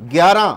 11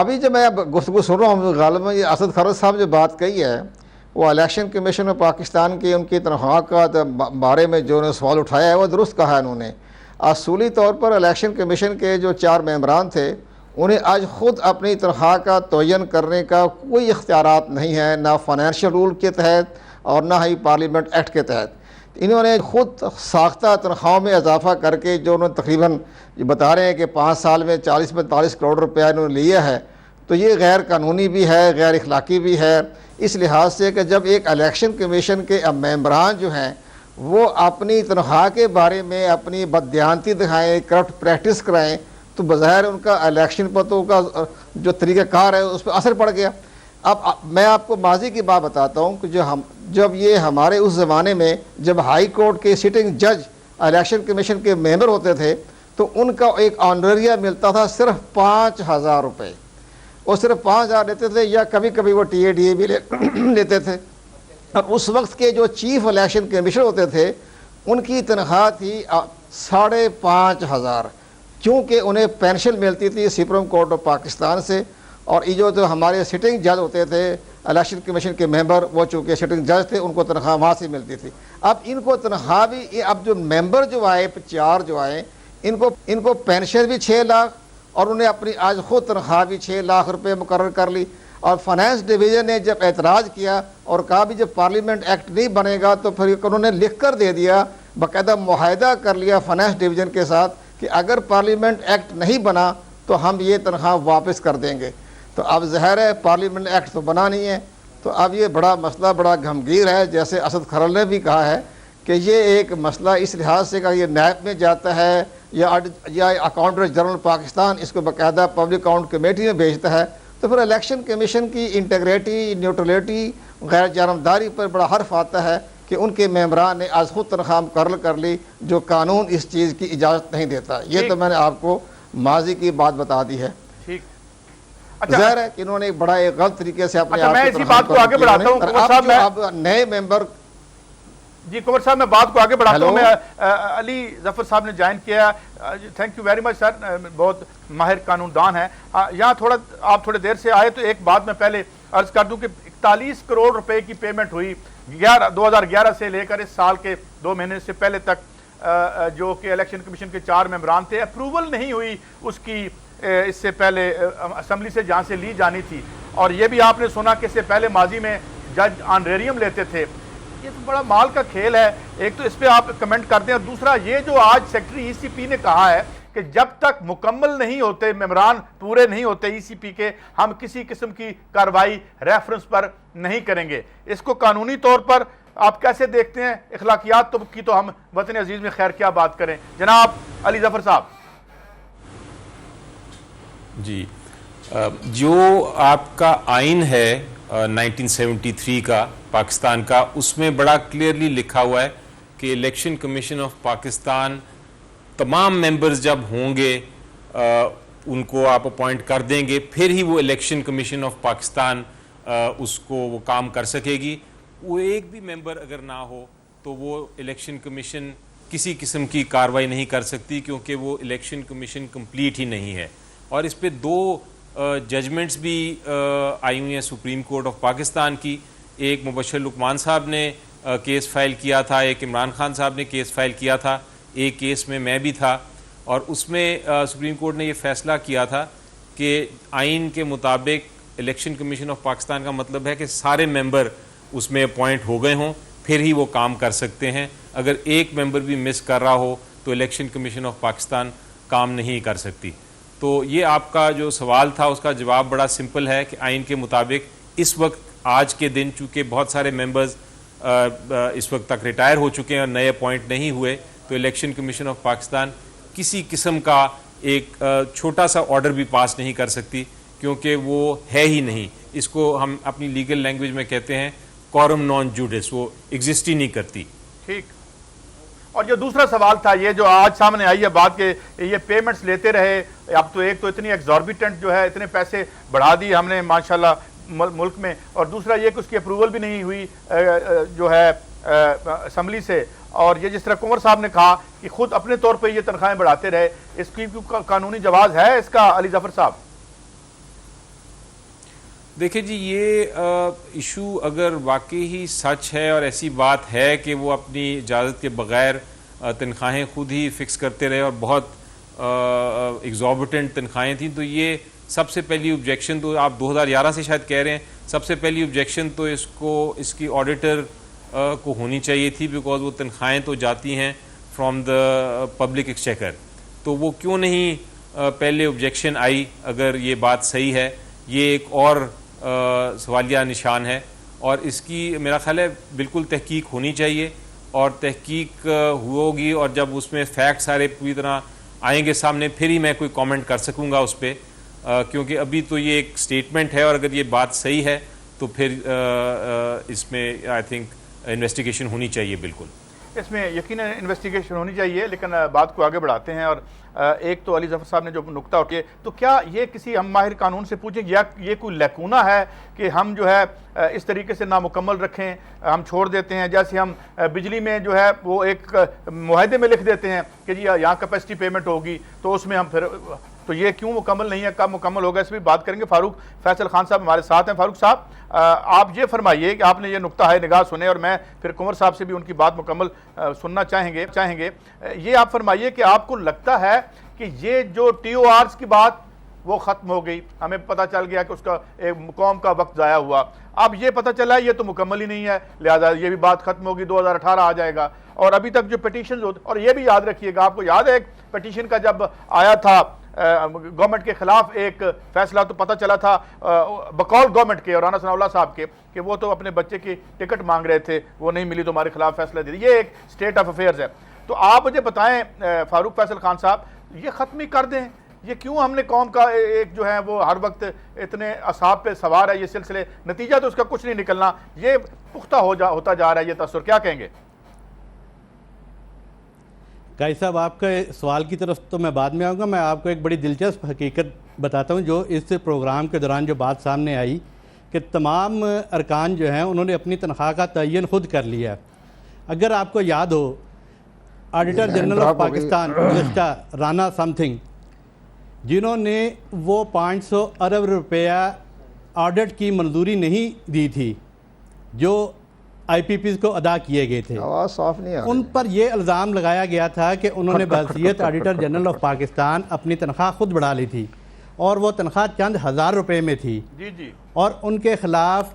ابھی جو میں گفتگو سن رہا ہوں غالباً یہ اسد خرد صاحب جو بات کہی ہے وہ الیکشن کمیشن آف پاکستان کی ان کی تنخواہ کا بارے میں جو سوال اٹھایا ہے وہ درست کہا ہے انہوں نے. اصولی طور پر الیکشن کمیشن کے جو 4 ممبران تھے انہیں آج خود اپنی تنخواہ کا تعین کرنے کا کوئی اختیارات نہیں ہے, نہ فائنینشیل رول کے تحت اور نہ ہی پارلیمنٹ ایکٹ کے تحت. انہوں نے خود ساختہ تنخواہوں میں اضافہ کر کے جو انہوں نے تقریباً بتا رہے ہیں کہ 5 سال میں 40-45 کروڑ روپیہ انہوں نے لیا ہے, تو یہ غیر قانونی بھی ہے, غیر اخلاقی بھی ہے, اس لحاظ سے کہ جب ایک الیکشن کمیشن کے ممبران جو ہیں وہ اپنی تنخواہ کے بارے میں اپنی بددیانتی دکھائیں, کرپٹ پریکٹس کرائیں, تو بظاہر ان کا الیکشن پر تو کا جو طریقہ کار ہے اس پہ اثر پڑ گیا. اب میں آپ کو ماضی کی بات بتاتا ہوں کہ جب یہ ہمارے اس زمانے میں جب ہائی کورٹ کے سٹنگ جج الیکشن کمیشن کے ممبر ہوتے تھے تو ان کا ایک آنریریا ملتا تھا صرف 5,000 روپے, اور صرف 5,000 لیتے تھے, یا کبھی کبھی وہ ٹی اے ڈی اے بھی لیتے تھے. اور اس وقت کے جو چیف الیکشن کمیشنر ہوتے تھے ان کی تنخواہ تھی 5,500, کیونکہ انہیں پینشن ملتی تھی سپریم کورٹ آف پاکستان سے, اور یہ جو ہمارے سٹنگ جج ہوتے تھے الیکشن کمیشن کے ممبر وہ چونکہ سٹنگ جج تھے ان کو تنخواہ وہاں سے ملتی تھی. اب ان کو تنخواہ بھی, اب جو ممبر جو آئے 4 جو آئے ان کو پینشن بھی 6 لاکھ اور انہیں اپنی آج خود تنخواہ بھی 6 لاکھ روپے مقرر کر لی. اور فائنانس ڈویژن نے جب اعتراض کیا اور کہا بھی جب پارلیمنٹ ایکٹ نہیں بنے گا تو پھر انہوں نے لکھ کر دے دیا, باقاعدہ معاہدہ کر لیا فائنانس ڈویژن کے ساتھ کہ اگر پارلیمنٹ ایکٹ نہیں بنا تو ہم یہ تنخواہ واپس کر دیں گے. تو اب ظاہر ہے پارلیمنٹ ایکٹ تو بنا نہیں ہے, تو اب یہ بڑا مسئلہ بڑا گھمگیر ہے. جیسے اسد خرل نے بھی کہا ہے کہ یہ ایک مسئلہ اس لحاظ سے کہ یہ نیب میں جاتا ہے یا اکاؤنٹر جنرل پاکستان اس کو باقاعدہ پبلک اکاؤنٹ کمیٹی میں بھیجتا ہے, تو پھر الیکشن کمیشن کی انٹیگریٹی, نیوٹرلٹی, غیر جانبداری پر بڑا حرف آتا ہے کہ ان کے ممبران نے آج خود تنخواہ مقرر کر لی جو قانون اس چیز کی اجازت نہیں دیتا. یہ تو میں نے آپ کو ماضی کی بات بتا دی ہے. ظاہر ہے کہ انہوں نے بڑا ایک غلط طریقے سے اپنے میں اسی بات کو آگے بڑھاتا ہوں. اب نئے ممبر جی کنور صاحب میں بات کو آگے بڑھاتا ہوں. میں علی ظفر صاحب نے جوائن کیا, تھینک یو ویری مچ سر, بہت ماہر قانون دان ہے. یہاں آپ تھوڑے دیر سے آئے تو ایک بات میں پہلے عرض کر دوں کہ 41 کروڑ روپے کی پیمنٹ ہوئی 2011 سے لے کر اس سال کے 2 مہینے سے پہلے تک, جو کہ الیکشن کمیشن کے 4 ممبران تھے. اپروول نہیں ہوئی اس کی اس سے پہلے اسمبلی سے جہاں سے لی جانی تھی, اور یہ بھی آپ نے سنا کہ اس سے پہلے ماضی میں جج آنریریم لیتے تھے. یہ تو بڑا مال کا کھیل ہے. ایک تو اس پہ آپ کمنٹ کر دیں, اور دوسرا یہ جو آج سیکٹری ای سی پی نے کہا ہے کہ جب تک مکمل نہیں ہوتے ممبران پورے نہیں ہوتے ای سی پی کے, ہم کسی قسم کی کارروائی ریفرنس پر نہیں کریں گے. اس کو قانونی طور پر آپ کیسے دیکھتے ہیں؟ اخلاقیات کی تو ہم وطن عزیز میں خیر کیا بات کریں. جناب علی ظفر صاحب. جی, جو آپ کا آئین ہے 1973 کا پاکستان کا, اس میں بڑا کلیئرلی لکھا ہوا ہے کہ الیکشن کمیشن آف پاکستان تمام ممبرز جب ہوں گے ان کو آپ اپوائنٹ کر دیں گے, پھر ہی وہ الیکشن کمیشن آف پاکستان اس کو وہ کام کر سکے گی. وہ ایک بھی ممبر اگر نہ ہو تو وہ الیکشن کمیشن کسی قسم کی کارروائی نہیں کر سکتی, کیونکہ وہ الیکشن کمیشن کمپلیٹ ہی نہیں ہے. اور اس پہ 2 ججمنٹس بھی آئی ہوئی ہیں سپریم کورٹ آف پاکستان کی. ایک مبشر لقمان صاحب نے کیس فائل کیا تھا, ایک عمران خان صاحب نے کیس فائل کیا تھا, ایک کیس میں میں بھی تھا, اور اس میں سپریم کورٹ نے یہ فیصلہ کیا تھا کہ آئین کے مطابق الیکشن کمیشن آف پاکستان کا مطلب ہے کہ سارے ممبر اس میں اپوائنٹ ہو گئے ہوں, پھر ہی وہ کام کر سکتے ہیں. اگر ایک ممبر بھی مس کر رہا ہو تو الیکشن کمیشن آف پاکستان کام نہیں کر سکتی. تو یہ آپ کا جو سوال تھا اس کا جواب بڑا سمپل ہے کہ آئین کے مطابق اس وقت آج کے دن چونکہ بہت سارے ممبرز اس وقت تک ریٹائر ہو چکے ہیں اور نئے اپوائنٹ نہیں ہوئے, تو الیکشن کمیشن آف پاکستان کسی قسم کا ایک چھوٹا سا آرڈر بھی پاس نہیں کر سکتی, کیونکہ وہ ہے ہی نہیں. اس کو ہم اپنی لیگل لینگویج میں کہتے ہیں کورم نان جوڈس, وہ ایگزسٹ ہی نہیں کرتی. ٹھیک. اور جو دوسرا سوال تھا یہ جو آج سامنے آئی ہے بات کہ یہ پیمنٹس لیتے رہے, اب تو ایک تو اتنی ایگزوربیٹنٹ جو ہے, اتنے پیسے بڑھا دی ہم نے ماشاءاللہ ملک میں, اور دوسرا یہ کہ اس کی اپروول بھی نہیں ہوئی جو ہے اسمبلی سے. اور یہ جس طرح کنور صاحب نے کہا کہ خود اپنے طور پہ یہ تنخواہیں بڑھاتے رہے, اس کی قانونی جواز ہے اس کا علی ظفر صاحب؟ دیکھیں جی، یہ ایشو اگر واقعی ہی سچ ہے اور ایسی بات ہے کہ وہ اپنی اجازت کے بغیر تنخواہیں خود ہی فکس کرتے رہے اور بہت ایگزوربیٹنٹ تنخواہیں تھیں، تو یہ سب سے پہلی آبجیکشن تو آپ 2011 سے شاید کہہ رہے ہیں، سب سے پہلی آبجیکشن تو اس کی آڈیٹر کو ہونی چاہیے تھی، بیکاز وہ تنخواہیں تو جاتی ہیں فرام دا پبلک ایکسچیکر. تو وہ کیوں نہیں پہلے آبجیکشن آئی اگر یہ بات صحیح ہے؟ یہ ایک اور سوالیہ نشان ہے، اور اس کی میرا خیال ہے بالکل تحقیق ہونی چاہیے، اور تحقیق ہوگی، اور جب اس میں فیکٹ سارے پوری طرح آئیں گے سامنے پھر ہی میں کوئی کامنٹ کر سکوں گا اس پہ، کیونکہ ابھی تو یہ ایک سٹیٹمنٹ ہے، اور اگر یہ بات صحیح ہے تو پھر اس میں آئی تھنک انویسٹیگیشن ہونی چاہیے. بالکل اس میں یقیناً انویسٹیگیشن ہونی چاہیے، لیکن بات کو آگے بڑھاتے ہیں. اور ایک تو علی ظفر صاحب نے جو نکتہ اٹھایا، تو کیا یہ کسی ہم ماہر قانون سے پوچھیں یا یہ کوئی لیکونہ ہے کہ ہم جو ہے اس طریقے سے نامکمل رکھیں، ہم چھوڑ دیتے ہیں، جیسے ہم بجلی میں جو ہے وہ ایک معاہدے میں لکھ دیتے ہیں کہ جی یہاں کیپیسٹی پیمنٹ ہوگی تو اس میں ہم پھر، تو یہ کیوں مکمل نہیں ہے، کب مکمل ہوگا، اس پہ بات کریں گے. فاروق فیصل خان صاحب ہمارے ساتھ ہیں. فاروق صاحب آپ یہ فرمائیے کہ آپ نے یہ نکتہ ہے نگاہ سنے، اور میں پھر کنور صاحب سے بھی ان کی بات مکمل سننا چاہیں گے. یہ آپ فرمائیے کہ آپ کو لگتا ہے کہ یہ جو ٹی او آرز کی بات وہ ختم ہو گئی، ہمیں پتہ چل گیا کہ اس کا ایک قوم کا وقت ضائع ہوا، اب یہ پتہ چلا ہے یہ تو مکمل ہی نہیں ہے، لہذا یہ بھی بات ختم ہوگی، 2018 آ جائے گا. اور ابھی تک جو پٹیشنز ہوتے، اور یہ بھی یاد رکھیے گا، آپ کو یاد ہے ایک پٹیشن کا جب آیا تھا گورنمنٹ کے خلاف ایک فیصلہ، تو پتہ چلا تھا بقول گورنمنٹ کے اور رانا ثناء اللہ صاحب کے کہ وہ تو اپنے بچے کی ٹکٹ مانگ رہے تھے، وہ نہیں ملی تو ہمارے خلاف فیصلہ دے دیا. یہ ایک سٹیٹ آف افیئرز ہے. تو آپ مجھے بتائیں فاروق فیصل خان صاحب، یہ ختم ہی کر دیں، یہ کیوں ہم نے قوم کا ایک جو ہے وہ ہر وقت اتنے اعصاب پہ سوار ہے یہ سلسلے، نتیجہ تو اس کا کچھ نہیں نکلنا، یہ پختہ ہوتا جا رہا ہے یہ تاثر، کیا کہیں گے؟ قائد صاحب، آپ کے سوال کی طرف تو میں بعد میں آؤں گا. میں آپ کو ایک بڑی دلچسپ حقیقت بتاتا ہوں جو اس پروگرام کے دوران جو بات سامنے آئی کہ تمام ارکان جو ہیں انہوں نے اپنی تنخواہ کا تعین خود کر لیا. اگر آپ کو یاد ہو، auditor general of Pakistan mister Rana something, جنہوں نے وہ 500 ارب روپیہ آڈٹ کی منظوری نہیں دی تھی جو آئی پی پیز کو ادا کیے گئے تھے، آواز صاف نہیں آ رہی. ان پر یہ الزام لگایا گیا تھا کہ انہوں نے بحیثیت آڈیٹر جنرل آف پاکستان اپنی تنخواہ خود بڑھا لی تھی، اور وہ تنخواہ چند ہزار روپے میں تھی. جی اور ان کے خلاف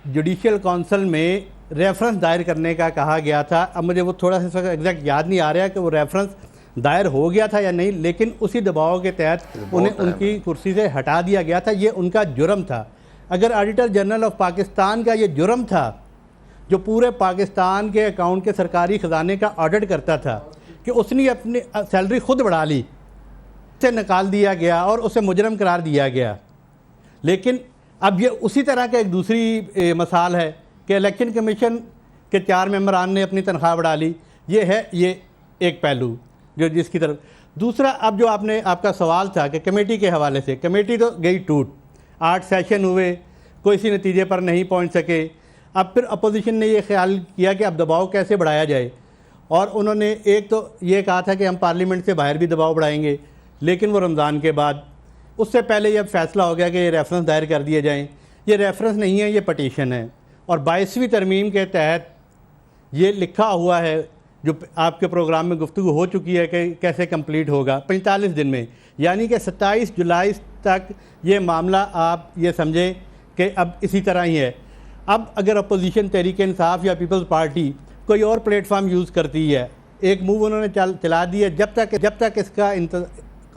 جوڈیشل کونسل میں ریفرنس دائر کرنے کا کہا گیا تھا. اب مجھے وہ تھوڑا سا ایگزیکٹ یاد نہیں آ رہا کہ وہ ریفرنس دائر ہو گیا تھا یا نہیں، لیکن اسی دباؤ کے تحت انہیں ان کی کرسی سے ہٹا دیا گیا تھا. یہ ان کا جرم تھا. اگر آڈیٹر جنرل آف پاکستان کا یہ جرم تھا جو پورے پاکستان کے اکاؤنٹ کے سرکاری خزانے کا آڈٹ کرتا تھا کہ اس نے اپنی سیلری خود بڑھا لی، سے نکال دیا گیا اور اسے مجرم قرار دیا گیا. لیکن اب یہ اسی طرح کا ایک دوسری مثال ہے کہ الیکشن کمیشن کے 4 ممبران نے اپنی تنخواہ بڑھا لی. یہ ایک پہلو جو جس کی طرف. دوسرا، اب جو آپ کا سوال تھا کہ کمیٹی کے حوالے سے، کمیٹی تو گئی ٹوٹ، 8 سیشن ہوئے، کوئی سی نتیجے پر نہیں پہنچ سکے. اب پھر اپوزیشن نے یہ خیال کیا کہ اب دباؤ کیسے بڑھایا جائے، اور انہوں نے ایک تو یہ کہا تھا کہ ہم پارلیمنٹ سے باہر بھی دباؤ بڑھائیں گے، لیکن وہ رمضان کے بعد، اس سے پہلے یہ فیصلہ ہو گیا کہ یہ ریفرنس دائر کر دیے جائیں. یہ ریفرنس نہیں ہے، یہ پٹیشن ہے، اور 22ویں ترمیم کے تحت یہ لکھا ہوا ہے جو آپ کے پروگرام میں گفتگو ہو چکی ہے کہ کیسے کمپلیٹ ہوگا 45 دن میں، یعنی کہ 27 جولائی تک یہ معاملہ آپ یہ سمجھیں کہ اب اسی طرح ہی ہے. اب اگر اپوزیشن تحریک انصاف یا پیپلز پارٹی کوئی اور پلیٹ فارم یوز کرتی ہے، ایک موو انہوں نے چلا دی ہے، جب تک اس کا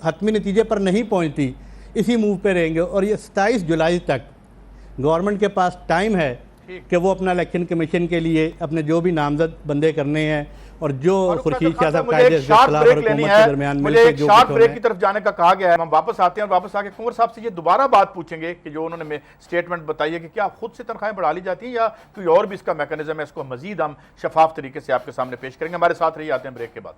حتمی نتیجے پر نہیں پہنچتی اسی موو پہ رہیں گے. اور یہ 27 جولائی تک گورنمنٹ کے پاس ٹائم ہے کہ وہ اپنا الیکشن کمیشن کے لیے اپنے جو بھی نامزد بندے کرنے ہیں اور جو خورشید شاہ صاحب قائد اختلاف اور حکومت کے درمیان مجھے ایک شارٹ بریک کی طرف جانے کا کہا گیا ہے. ہم واپس آتے ہیں اور واپس آ کے کنور صاحب سے یہ دوبارہ بات پوچھیں گے کہ جو انہوں نے سٹیٹمنٹ بتائی ہے کہ کیا خود سے تنخواہیں بڑھا لی جاتی ہیں یا کوئی اور بھی اس کا میکانزم ہے. اس کو مزید ہم شفاف طریقے سے آپ کے سامنے پیش کریں گے. ہمارے ساتھ رہیے، آتے ہیں بریک کے بعد.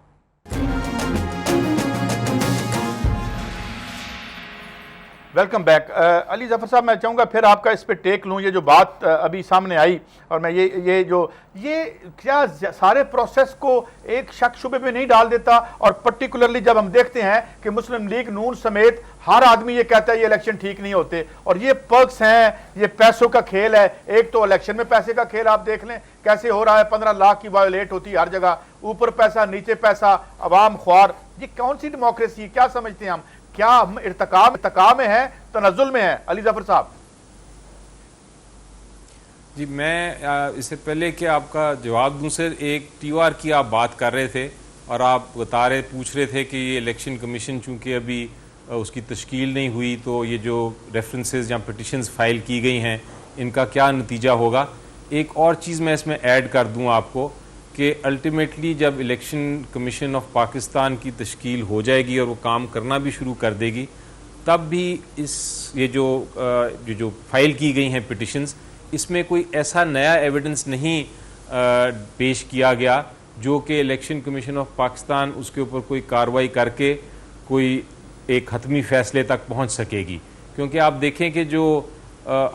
ویلکم بیک علی ظفر صاحب، میں چاہوں گا پھر آپ کا اس پہ ٹیک لوں. یہ جو بات ابھی سامنے آئی اور میں یہ کیا سارے پروسیس کو ایک شک شبے میں نہیں ڈال دیتا؟ اور پرٹیکولرلی جب ہم دیکھتے ہیں کہ مسلم لیگ نون سمیت ہر آدمی یہ کہتا ہے یہ الیکشن ٹھیک نہیں ہوتے، اور یہ پرکس ہیں، یہ پیسوں کا کھیل ہے. ایک تو الیکشن میں پیسے کا کھیل آپ دیکھ لیں کیسے ہو رہا ہے، 15 لاکھ کی وائلیٹ ہوتی ہے ہر جگہ، اوپر پیسہ نیچے پیسہ، عوام خوار. یہ کون سی ڈیموکریسی؟ کیا سمجھتے ہیں ہم؟ کیا ہم ارتقاء میں ہیں، تنزل میں ہیں؟ علی ظفر صاحب جی، میں اس سے پہلے کہ آپ کا جواب دوں سر، ایک ٹی او آر کی آپ بات کر رہے تھے اور آپ پوچھ رہے تھے کہ یہ الیکشن کمیشن چونکہ ابھی اس کی تشکیل نہیں ہوئی تو یہ جو ریفرنسز یا پٹیشنز فائل کی گئی ہیں ان کا کیا نتیجہ ہوگا. ایک اور چیز میں اس میں ایڈ کر دوں آپ کو کہ الٹیمیٹلی جب الیکشن کمیشن آف پاکستان کی تشکیل ہو جائے گی اور وہ کام کرنا بھی شروع کر دے گی، تب بھی یہ جو فائل کی گئی ہیں پٹیشنز، اس میں کوئی ایسا نیا ایویڈنس نہیں پیش کیا گیا جو کہ الیکشن کمیشن آف پاکستان اس کے اوپر کوئی کارروائی کر کے کوئی ایک حتمی فیصلے تک پہنچ سکے گی. کیونکہ آپ دیکھیں کہ جو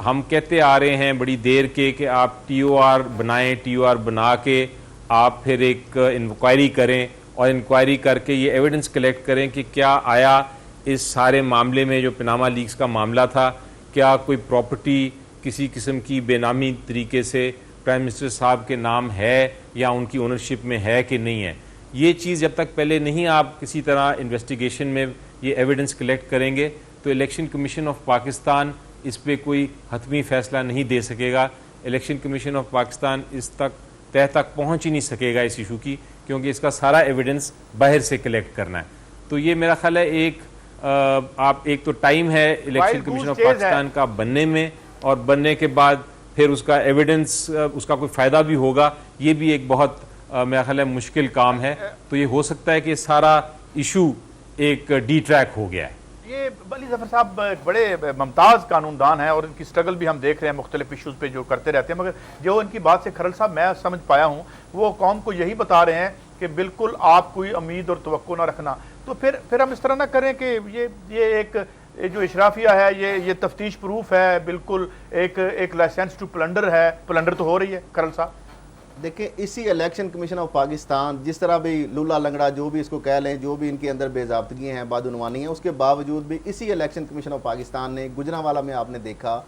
ہم کہتے آ رہے ہیں بڑی دیر کے کہ آپ ٹی او آر بنائیں، ٹی او آر بنا کے آپ پھر ایک انکوائری کریں اور انکوائری کر کے یہ ایویڈنس کلیکٹ کریں کہ کیا آیا اس سارے معاملے میں جو پناما لیکس کا معاملہ تھا، کیا کوئی پراپرٹی کسی قسم کی بے نامی طریقے سے پرائم منسٹر صاحب کے نام ہے یا ان کی اونرشپ میں ہے کہ نہیں ہے. یہ چیز جب تک پہلے نہیں آپ کسی طرح انویسٹیگیشن میں یہ ایویڈنس کلیکٹ کریں گے تو الیکشن کمیشن آف پاکستان اس پہ کوئی حتمی فیصلہ نہیں دے سکے گا. الیکشن کمیشن آف پاکستان اس تہ تک پہنچ ہی نہیں سکے گا اس ایشو کی، کیونکہ اس کا سارا ایویڈنس باہر سے کلیکٹ کرنا ہے. تو یہ میرا خیال ہے ایک تو ٹائم ہے الیکشن کمیشن آف پاکستان کا بننے میں، اور بننے کے بعد پھر اس کا ایویڈنس اس کا کوئی فائدہ بھی ہوگا، یہ بھی ایک بہت میرا خیال ہے مشکل کام ہے. تو یہ ہو سکتا ہے کہ سارا ایشو ایک ڈی ٹریک ہو گیا ہے. یہ علی ظفر صاحب بڑے ممتاز قانون دان ہیں اور ان کی سٹرگل بھی ہم دیکھ رہے ہیں مختلف ایشوز پہ جو کرتے رہتے ہیں، مگر جو ان کی بات سے کھرل صاحب میں سمجھ پایا ہوں وہ قوم کو یہی بتا رہے ہیں کہ بالکل آپ کوئی امید اور توقع نہ رکھنا. تو پھر ہم اس طرح نہ کریں کہ یہ ایک جو اشرافیہ ہے یہ تفتیش پروف ہے، بالکل ایک لائسنس ٹو پلنڈر ہے. پلنڈر تو ہو رہی ہے کھرل صاحب. دیکھیں اسی الیکشن کمیشن آف پاکستان جس طرح بھی لولا لنگڑا جو بھی اس کو کہہ لیں، جو بھی ان کے اندر بے ضابطگیاں ہیں، بدعنوانی ہیں، اس کے باوجود بھی اسی الیکشن کمیشن آف پاکستان نے گجرانوالہ میں آپ نے دیکھا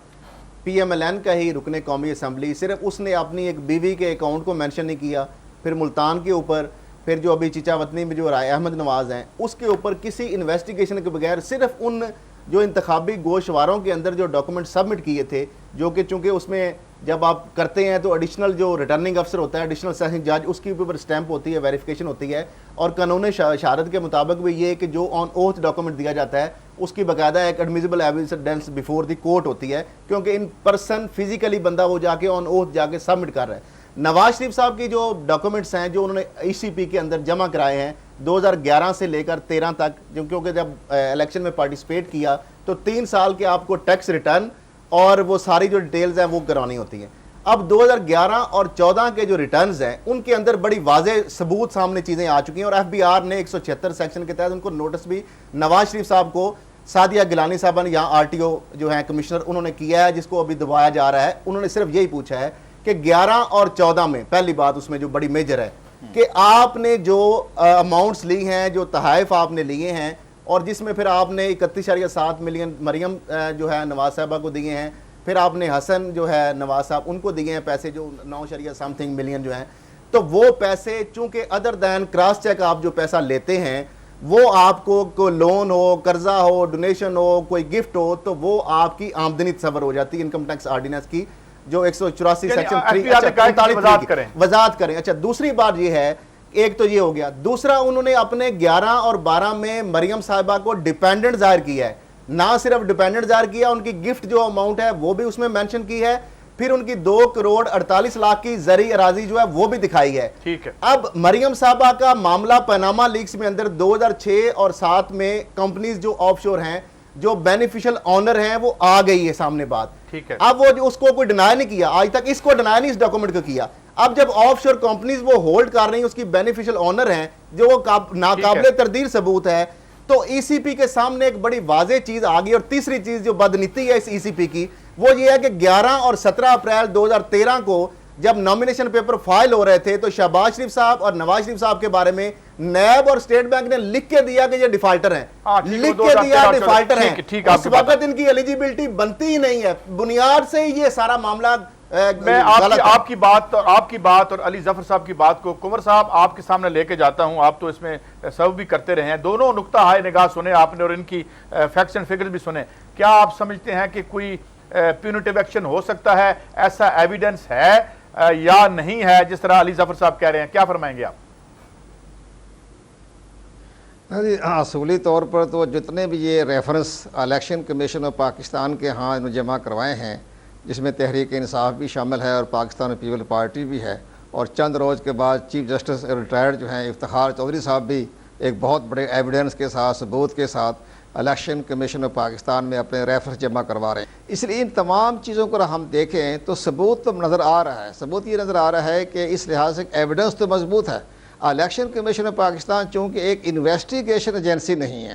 پی ایم ایل این کا ہی رکن قومی اسمبلی، صرف اس نے اپنی ایک بیوی کے اکاؤنٹ کو مینشن نہیں کیا. پھر ملتان کے اوپر، پھر جو ابھی چچا وطنی میں جو رائے احمد نواز ہیں اس کے اوپر کسی انویسٹیگیشن کے بغیر صرف ان جو انتخابی گوشواروں کے اندر جو ڈاکومنٹ سبمٹ کیے تھے، جو کہ چونکہ اس میں جب آپ کرتے ہیں تو ایڈیشنل جو ریٹرننگ افسر ہوتا ہے، ایڈیشنل سیشن جج، اس کے اوپر سٹیمپ ہوتی ہے، ویریفیکیشن ہوتی ہے، اور قانون شہادت کے مطابق بھی یہ کہ جو آن اوتھ ڈاکومنٹ دیا جاتا ہے اس کی باقاعدہ ایک ایڈمیزبل ایویڈنس بیفور دی کورٹ ہوتی ہے، کیونکہ ان پرسن فزیکلی بندہ وہ جا کے آن اوتھ جا کے سبمٹ کر رہا ہے. نواز شریف صاحب کی جو ڈاکومنٹس ہیں جو انہوں نے ای سی پی کے اندر جمع کرائے ہیں 2011 سے لے کر 13 تک، کیونکہ جب الیکشن میں پارٹیسپیٹ کیا تو 3 سال کے آپ کو ٹیکس ریٹرن اور وہ ساری جو ڈیٹیلز ہیں وہ کرانی ہوتی ہیں. اب 2011 اور 14 کے جو ریٹرنز ہیں ان کے اندر بڑی واضح ثبوت سامنے چیزیں آ چکی ہیں، اور ایف بی آر نے 176 سیکشن کے تحت ان کو نوٹس بھی نواز شریف صاحب کو، سعدیہ گیلانی صاحبہ نے یہاں آر ٹی او جو ہیں کمشنر انہوں نے کیا ہے، جس کو ابھی دبایا جا رہا ہے. انہوں نے صرف یہی پوچھا ہے کہ 11 اور 14 میں پہلی بات اس میں جو بڑی میجر ہے کہ آپ نے جو اماؤنٹس لی ہیں، جو تحائف آپ نے لیے ہیں، اور جس میں پھر آپ نے 31.7 ملین مریم جو ہے نواز صاحبہ کو دیے ہیں، پھر آپ نے حسن جو ہے نواز صاحب ان کو دیے ہیں پیسے جو 9 ملین جو ہیں. تو وہ پیسے چونکہ ادر دین کراس چیک آپ جو پیسہ لیتے ہیں وہ آپ کو کوئی لون ہو، قرضہ ہو، ڈونیشن ہو، کوئی گفٹ ہو، تو وہ آپ کی آمدنی تصور ہو جاتی ہے انکم ٹیکس آرڈیننس کی جو 184 سیکشن 3 وضاحت کریں. اچھا دوسری بات یہ ہے، ایک تو یہ ہو گیا، دوسرا انہوں نے اپنے 11 اور 12 میں مریم صاحبہ کو ڈیپینڈنٹ ظاہر کیا ہے. نہ صرف ڈیپینڈنٹ ظاہر کیا، ان کی گفٹ جو اماؤنٹ ہے وہ بھی اس میں مینشن کی ہے، پھر ان کی 2 کروڑ 48 لاکھ کی زرعی اراضی جو ہے وہ بھی دکھائی ہے. ٹھیک ہے. اب مریم صاحبہ کا معاملہ پاناما لیکس میں اندر 2006 اور 7 میں کمپنیز جو آف شور ہیں، جو بینیفیشل آنر ہیں، وہ آ گئی ہے سامنے بات. ٹھیک ہے. اب وہ اس کو کوئی ڈینائی نہیں کیا، آج تک اس کو ڈینائی نہیں اس ڈاکومنٹ کو کیا. اب جب آف شور کمپنیز وہ ہولڈ کر رہی ہیں، اس کی بینیفیشل آنر ہیں جو ناقابل تردید ثبوت ہے، تو ای سی پی کے سامنے ایک بڑی واضح چیز آ گئی. اور تیسری چیز جو بدنیتی ہے اس ای سی پی کی وہ یہ ہے کہ 11 اور 17 اپریل 2013 کو جب نامینیشن پیپر فائل ہو رہے تھے تو شہباز شریف صاحب اور نواز شریف صاحب کے بارے میں نیب اور اسٹیٹ بینک نے لکھ کے دیا کہ یہ ڈیفالٹر ہیں, لکھ کے دیا ڈیفالٹر ہیں. اس وقت ان کی ایلیجیبلٹی بنتی ہی نہیں ہے, بنیاد سے یہ سارا معاملہ. میں آپ کی بات اور علی ظفر صاحب کی بات کو کنور صاحب آپ کے سامنے لے کے جاتا ہوں. آپ تو اس میں سب بھی کرتے رہے ہیں, دونوں نقطہ ہائے نگاہ سنے آپ نے اور ان کی فیکٹس اینڈ فگرز بھی سنے. کیا آپ سمجھتے ہیں کہ کوئی پیونیٹیو ایکشن ہو سکتا ہے, ایسا ایویڈنس ہے یا نہیں ہے جس طرح علی ظفر صاحب کہہ رہے ہیں؟ کیا فرمائیں گے آپ؟ اصولی طور پر تو جتنے بھی یہ reference election commission of Pakistan کے ہاں انہوں جمع کروائے ہیں, جس میں تحریک انصاف بھی شامل ہے اور پاکستان پیپل پارٹی بھی ہے, اور چند روز کے بعد چیف جسٹس ریٹائرڈ جو ہیں افتخار چودھری صاحب بھی ایک بہت بڑے ایویڈنس کے ساتھ, ثبوت کے ساتھ الیکشن کمیشن آف پاکستان میں اپنے ریفرنس جمع کروا رہے ہیں. اس لیے ان تمام چیزوں کو ہم دیکھیں تو ثبوت تو نظر آ رہا ہے, ثبوت یہ نظر آ رہا ہے کہ اس لحاظ سے ایویڈنس تو مضبوط ہے. الیکشن کمیشن آف پاکستان چونکہ ایک انویسٹیگیشن ایجنسی نہیں ہے,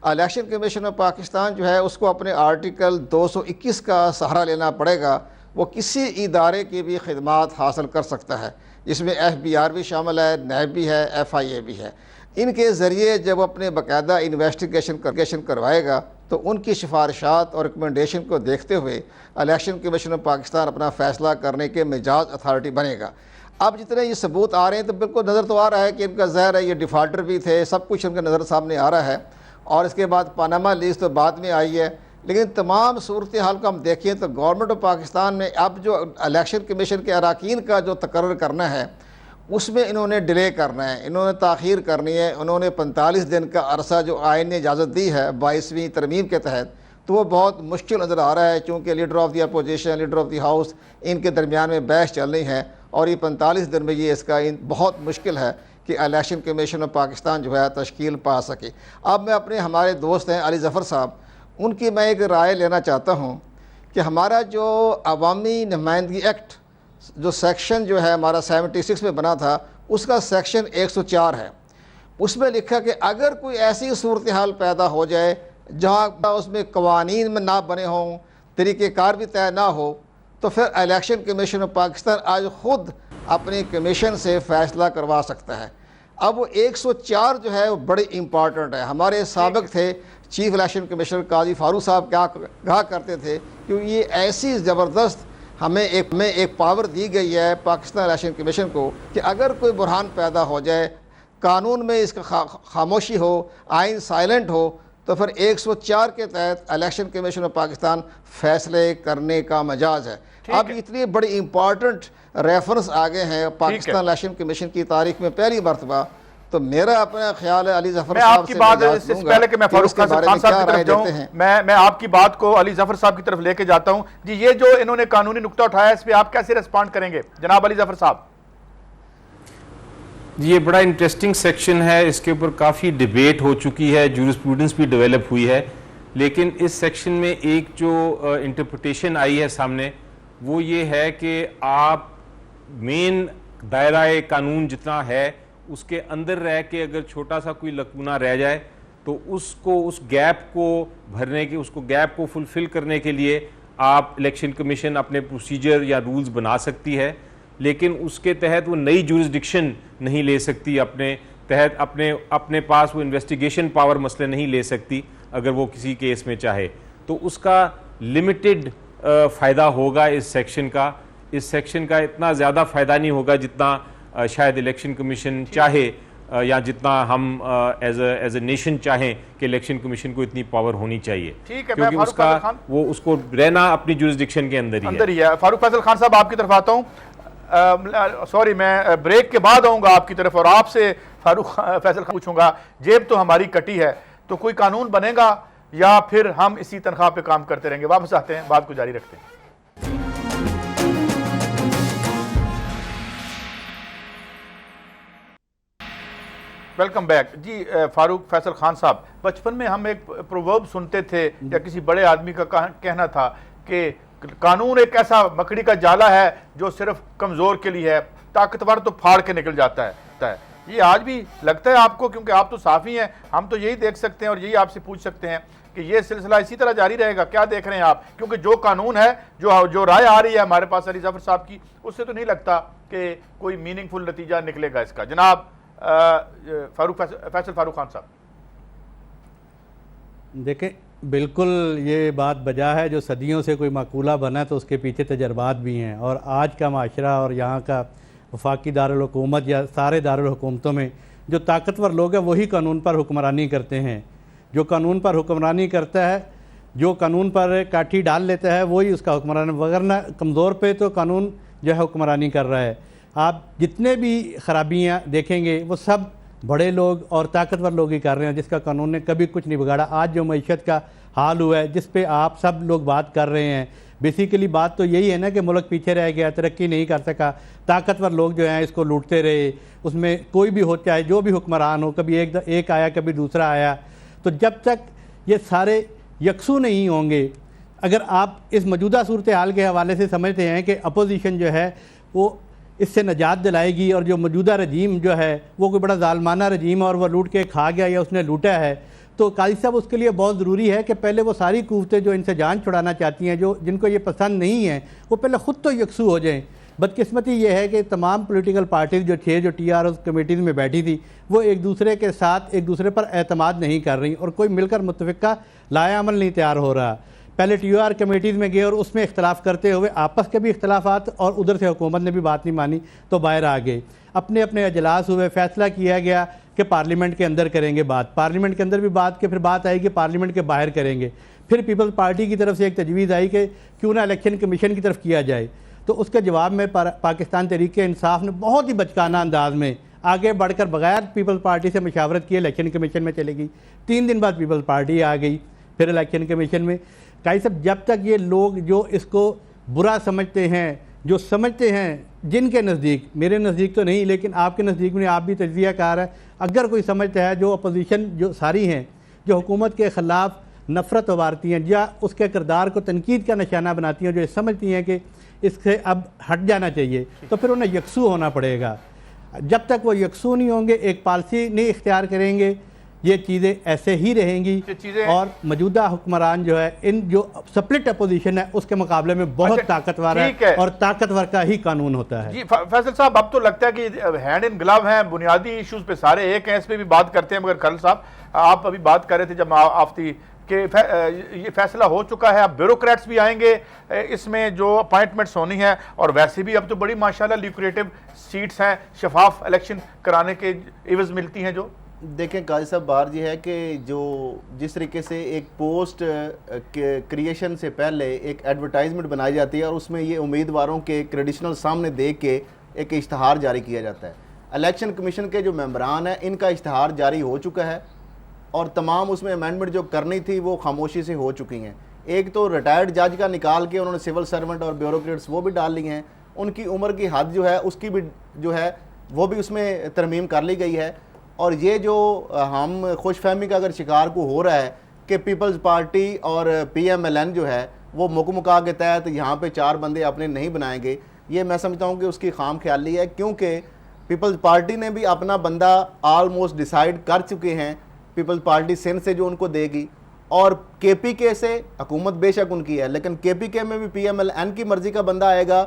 الیکشن کمیشن آف پاکستان جو ہے اس کو اپنے آرٹیکل 221 کا سہارا لینا پڑے گا. وہ کسی ادارے کی بھی خدمات حاصل کر سکتا ہے, جس میں ایف بی آر بھی شامل ہے, نیب بھی ہے, ایف آئی اے بھی ہے. ان کے ذریعے جب اپنے باقاعدہ انویسٹیگیشن کروائے گا تو ان کی سفارشات اور ریکمنڈیشن کو دیکھتے ہوئے الیکشن کمیشن آف پاکستان اپنا فیصلہ کرنے کے مجاز اتھارٹی بنے گا. اب جتنے یہ ثبوت آ رہے ہیں تو بالکل نظر تو آ رہا ہے کہ ان کا ظاہر ہے یہ ڈیفالٹر بھی تھے, سب کچھ ان کے نظر سامنے آ رہا ہے. اور اس کے بعد پاناما لیز تو بعد میں آئی ہے, لیکن تمام صورتحال کو ہم دیکھیں تو گورنمنٹ آف پاکستان نے اب جو الیکشن کمیشن کے اراکین کا جو تقرر کرنا ہے اس میں انہوں نے ڈیلے کرنا ہے, انہوں نے تاخیر کرنی ہے. انہوں نے 45 دن کا عرصہ جو آئین نے اجازت دی ہے 22ویں ترمیم کے تحت, تو وہ بہت مشکل نظر آ رہا ہے چونکہ leader of the opposition, leader of the house, ان کے درمیان میں بحث چل رہی ہے اور یہ 45 دن میں یہ اس کا بہت مشکل ہے کہ الیکشن کمیشن آف پاکستان جو ہے تشکیل پا سکے. اب میں اپنے ہمارے دوست ہیں علی ظفر صاحب, ان کی میں ایک رائے لینا چاہتا ہوں کہ ہمارا جو عوامی نمائندگی ایکٹ جو سیکشن جو ہے ہمارا 76 میں بنا تھا, اس کا سیکشن 104 ہے. اس میں لکھا کہ اگر کوئی ایسی صورتحال پیدا ہو جائے جہاں اس میں قوانین میں نہ بنے ہوں, طریقہ کار بھی طے نہ ہو, تو پھر الیکشن کمیشن آف پاکستان آج خود اپنی کمیشن سے فیصلہ کروا سکتا ہے. اب وہ 104 جو ہے وہ بڑی امپارٹنٹ ہے. ہمارے سابق تھے چیف الیکشن کمیشنر قاضی فاروق صاحب کیا کہا کرتے تھے کہ یہ ایسی زبردست ہمیں ایک پاور دی گئی ہے پاکستان الیکشن کمیشن کو کہ اگر کوئی بحران پیدا ہو جائے, قانون میں اس کا خاموشی ہو, آئین سائلنٹ ہو, تو پھر 104 کے تحت الیکشن کمیشن آف پاکستان فیصلے کرنے کا مجاز ہے. اب اتنی بڑی امپارٹنٹ ریفرنس آگے ہیں پاکستان الیکشن کمیشن کی تاریخ میں پہلی مرتبہ. تو میرا اپنا خیال ہے علی ظفر صاحب سے اس پہلے کہ میں فاروق خان صاحب کی طرف جاؤں, میں آپ کی بات کو علی ظفر صاحب کی طرف لے کے جاتا ہوں. جی یہ جو انہوں نے قانونی نقطہ اٹھایا اس پہ آپ کیسے ریسپونڈ کریں گے جناب علی ظفر صاحب؟ یہ بڑا انٹرسٹنگ سیکشن ہے, اس کے اوپر کافی ڈیبیٹ ہو چکی ہے, جورسپروڈنس بھی ڈیولپ ہوئی ہے, لیکن اس سیکشن میں ایک جو انٹرپریٹیشن آئی ہے سامنے وہ یہ ہے کہ آپ مین دائرہ قانون جتنا ہے اس کے اندر رہ کے اگر چھوٹا سا کوئی لکونہ رہ جائے تو اس گیپ کو بھرنے کے, اس کو گیپ کو فلفل کرنے کے لیے آپ الیکشن کمیشن اپنے پروسیجر یا رولز بنا سکتی ہے, لیکن اس کے تحت وہ نئی جورسڈکشن نہیں لے سکتی, اپنے تحت اپنے پاس وہ انویسٹیگیشن پاور مسئلے نہیں لے سکتی اگر وہ کسی کیس میں چاہے. تو اس کا لمیٹڈ فائدہ ہوگا اس سیکشن کا. اس سیکشن کا اتنا زیادہ فائدہ نہیں ہوگا جتنا شاید الیکشن کمیشن چاہے یا جتنا ہم ایز اے نیشن چاہیں کہ الیکشن کمیشن کو اتنی پاور ہونی چاہیے, کیونکہ اس کو رہنا اپنی جورسڈکشن کے اندر ہی ہے. فاروق فیصل خان صاحب آپ کی طرف آتا ہوں. سوری, میں بریک کے بعد آؤں گا آپ کی طرف اور آپ سے فاروق فیصل خان پوچھوں گا, جیب تو ہماری کٹی ہے تو کوئی قانون بنے گا یا پھر ہم اسی تنخواہ پہ کام کرتے رہیں گے؟ واپس آتے ہیں, بات کو جاری رکھتے ہیں. Welcome back. جی فاروق فیصل خان صاحب, بچپن میں ہم ایک پروورب سنتے تھے یا کسی بڑے آدمی کا کہنا تھا کہ قانون ایک ایسا مکڑی کا جالا ہے جو صرف کمزور کے لیے ہے, طاقتور تو پھاڑ کے نکل جاتا ہے. یہ آج بھی لگتا ہے آپ کو؟ کیونکہ آپ تو صحافی ہیں، ہم تو یہی دیکھ سکتے ہیں اور یہی آپ سے پوچھ سکتے ہیں کہ یہ سلسلہ اسی طرح جاری رہے گا؟ کیا دیکھ رہے ہیں آپ؟ کیونکہ جو قانون ہے، جو رائے آ رہی ہے ہمارے پاس علی ظفر صاحب کی، اس سے تو نہیں لگتا کہ کوئی میننگ فل نتیجہ نکلے گا اس کا۔ جناب فیصل فاروق خان صاحب۔ دیکھیں بالکل یہ بات بجا ہے، جو صدیوں سے کوئی مقولہ بنا تو اس کے پیچھے تجربات بھی ہیں، اور آج کا معاشرہ اور یہاں کا وفاقی دارالحکومت یا سارے دارالحکومتوں میں جو طاقتور لوگ ہیں وہی قانون پر حکمرانی کرتے ہیں۔ جو قانون پر حکمرانی کرتا ہے، جو قانون پر کاٹھی ڈال لیتا ہے، وہی اس کا حکمران، وگرنہ کمزور پہ تو قانون جو ہے حکمرانی کر رہا ہے۔ آپ جتنے بھی خرابیاں دیکھیں گے وہ سب بڑے لوگ اور طاقتور لوگ ہی کر رہے ہیں، جس کا قانون نے کبھی کچھ نہیں بگاڑا۔ آج جو معیشت کا حال ہوا ہے جس پہ آپ سب لوگ بات کر رہے ہیں، بیسیکلی بات تو یہی ہے نا کہ ملک پیچھے رہ گیا، ترقی نہیں کر سکا، طاقتور لوگ جو ہیں اس کو لوٹتے رہے، اس میں کوئی بھی ہو چاہے جو بھی حکمران ہو، کبھی ایک آیا کبھی دوسرا آیا۔ تو جب تک یہ سارے یکسو نہیں ہوں گے، اگر آپ اس موجودہ صورتحال کے حوالے سے سمجھتے ہیں کہ اپوزیشن جو ہے وہ اس سے نجات دلائے گی اور جو موجودہ رجیم جو ہے وہ کوئی بڑا ظالمانہ رجیم اور وہ لوٹ کے کھا گیا یا اس نے لوٹا ہے، تو قاضی صاحب اس کے لیے بہت ضروری ہے کہ پہلے وہ ساری قوتیں جو ان سے جان چھڑانا چاہتی ہیں، جن کو یہ پسند نہیں ہے، وہ پہلے خود تو یکسو ہو جائیں۔ بدقسمتی یہ ہے کہ تمام پولیٹیکل پارٹیز جو ٹی آر ایس کمیٹیز میں بیٹھی تھی وہ ایک دوسرے کے ساتھ ایک دوسرے پر اعتماد نہیں کر رہی اور کوئی مل کر متفقہ لایا عمل نہیں تیار ہو رہا۔ پہلے ٹی آر کمیٹیز میں گئے اور اس میں اختلاف کرتے ہوئے آپس کے بھی اختلافات، اور ادھر سے حکومت نے بھی بات نہیں مانی تو باہر آ گئے۔ اپنے اجلاس ہوئے، فیصلہ کیا گیا کہ پارلیمنٹ کے اندر کریں گے بات، پارلیمنٹ کے اندر بھی بات کے پھر بات آئے گی پارلیمنٹ کے باہر کریں گے۔ پھر پیپلز پارٹی کی طرف سے ایک تجویز آئی کہ کیوں نہ الیکشن کمیشن کی طرف کیا جائے، تو اس کے جواب میں پاکستان تحریک انصاف نے بہت ہی بچکانہ انداز میں آگے بڑھ کر بغیر پیپلز پارٹی سے مشاورت کیے الیکشن کمیشن میں چلے گئی۔ 3 دن بعد پیپلز پارٹی آ گئی پھر الیکشن کمیشن میں۔ قاضی صاحب جب تک یہ لوگ جو اس کو برا سمجھتے ہیں، جو سمجھتے ہیں، جن کے نزدیک، میرے نزدیک تو نہیں لیکن آپ کے نزدیک میں آپ بھی تجزیہ کار ہے، اگر کوئی سمجھتا ہے جو اپوزیشن جو ساری ہیں جو حکومت کے خلاف نفرت ابھارتی ہیں یا اس کے کردار کو تنقید کا نشانہ بناتی ہیں، جو سمجھتی ہیں کہ اس سے اب ہٹ جانا چاہیے، تو پھر انہیں یکسو ہونا پڑے گا۔ جب تک وہ یکسو نہیں ہوں گے، ایک پالیسی نہیں اختیار کریں گے، یہ چیزیں ایسے ہی رہیں گی اور موجودہ حکمران جو ہے ان جو سپلٹ اپوزیشن ہے اس کے مقابلے میں بہت طاقتور ہے اور طاقتور کا ہی قانون ہوتا ہے۔ جی فیصل صاحب، اب تو لگتا ہے کہ ہینڈ ان گلو ہیں، بنیادی ایشوز پہ سارے ایک ہیں، اس پہ بھی بات کرتے ہیں، مگر کھل صاحب آپ ابھی بات کر رہے تھے جب آپ تھی کہ یہ فیصلہ ہو چکا ہے، اب بیوروکریٹس بھی آئیں گے اس میں جو اپائنٹمنٹس ہونی ہیں، اور ویسے بھی اب تو بڑی ماشاءاللہ لیکریٹو سیٹس ہیں، شفاف الیکشن کرانے کے عوض ملتی ہیں۔ جو دیکھیں قاضی صاحب بات یہ ہے کہ جو جس طریقے سے ایک پوسٹ کریشن سے پہلے ایک ایڈورٹائزمنٹ بنائی جاتی ہے اور اس میں یہ امیدواروں کے کریڈیشنل سامنے دیکھ کے ایک اشتہار جاری کیا جاتا ہے، الیکشن کمیشن کے جو ممبران ہیں ان کا اشتہار جاری ہو چکا ہے اور تمام اس میں امینڈمنٹ جو کرنی تھی وہ خاموشی سے ہو چکی ہیں۔ ایک تو ریٹائرڈ جج کا نکال کے انہوں نے سول سرونٹ اور بیوروکریٹس وہ بھی ڈال لی ہیں، ان کی عمر کی حد جو ہے اس کی بھی جو ہے وہ بھی اس میں ترمیم کر لی گئی ہے۔ اور یہ جو ہم خوش فہمی کا اگر شکار کو ہو رہا ہے کہ پیپلز پارٹی اور پی ایم ایل این جو ہے وہ مکمکا کے تحت یہاں پہ 4 بندے اپنے نہیں بنائیں گے، یہ میں سمجھتا ہوں کہ اس کی خام خیالی ہے، کیونکہ پیپلز پارٹی نے بھی اپنا بندہ آلموسٹ ڈیسائیڈ کر چکے ہیں، پیپلز پارٹی سندھ سے جو ان کو دے گی، اور کے پی کے سے حکومت بے شک ان کی ہے لیکن کے پی کے میں بھی پی ایم ایل این کی مرضی کا بندہ آئے گا،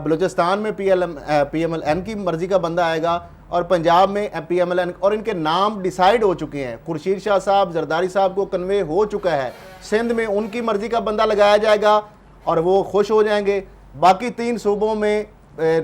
بلوچستان میں پی ایم ایل این کی مرضی کا بندہ آئے گا، اور پنجاب میں پی ایم ایل این، اور ان کے نام ڈیسائیڈ ہو چکے ہیں، خورشید شاہ صاحب، زرداری صاحب کو کنوے ہو چکا ہے، سندھ میں ان کی مرضی کا بندہ لگایا جائے گا اور وہ خوش ہو جائیں گے، باقی 3 صوبوں میں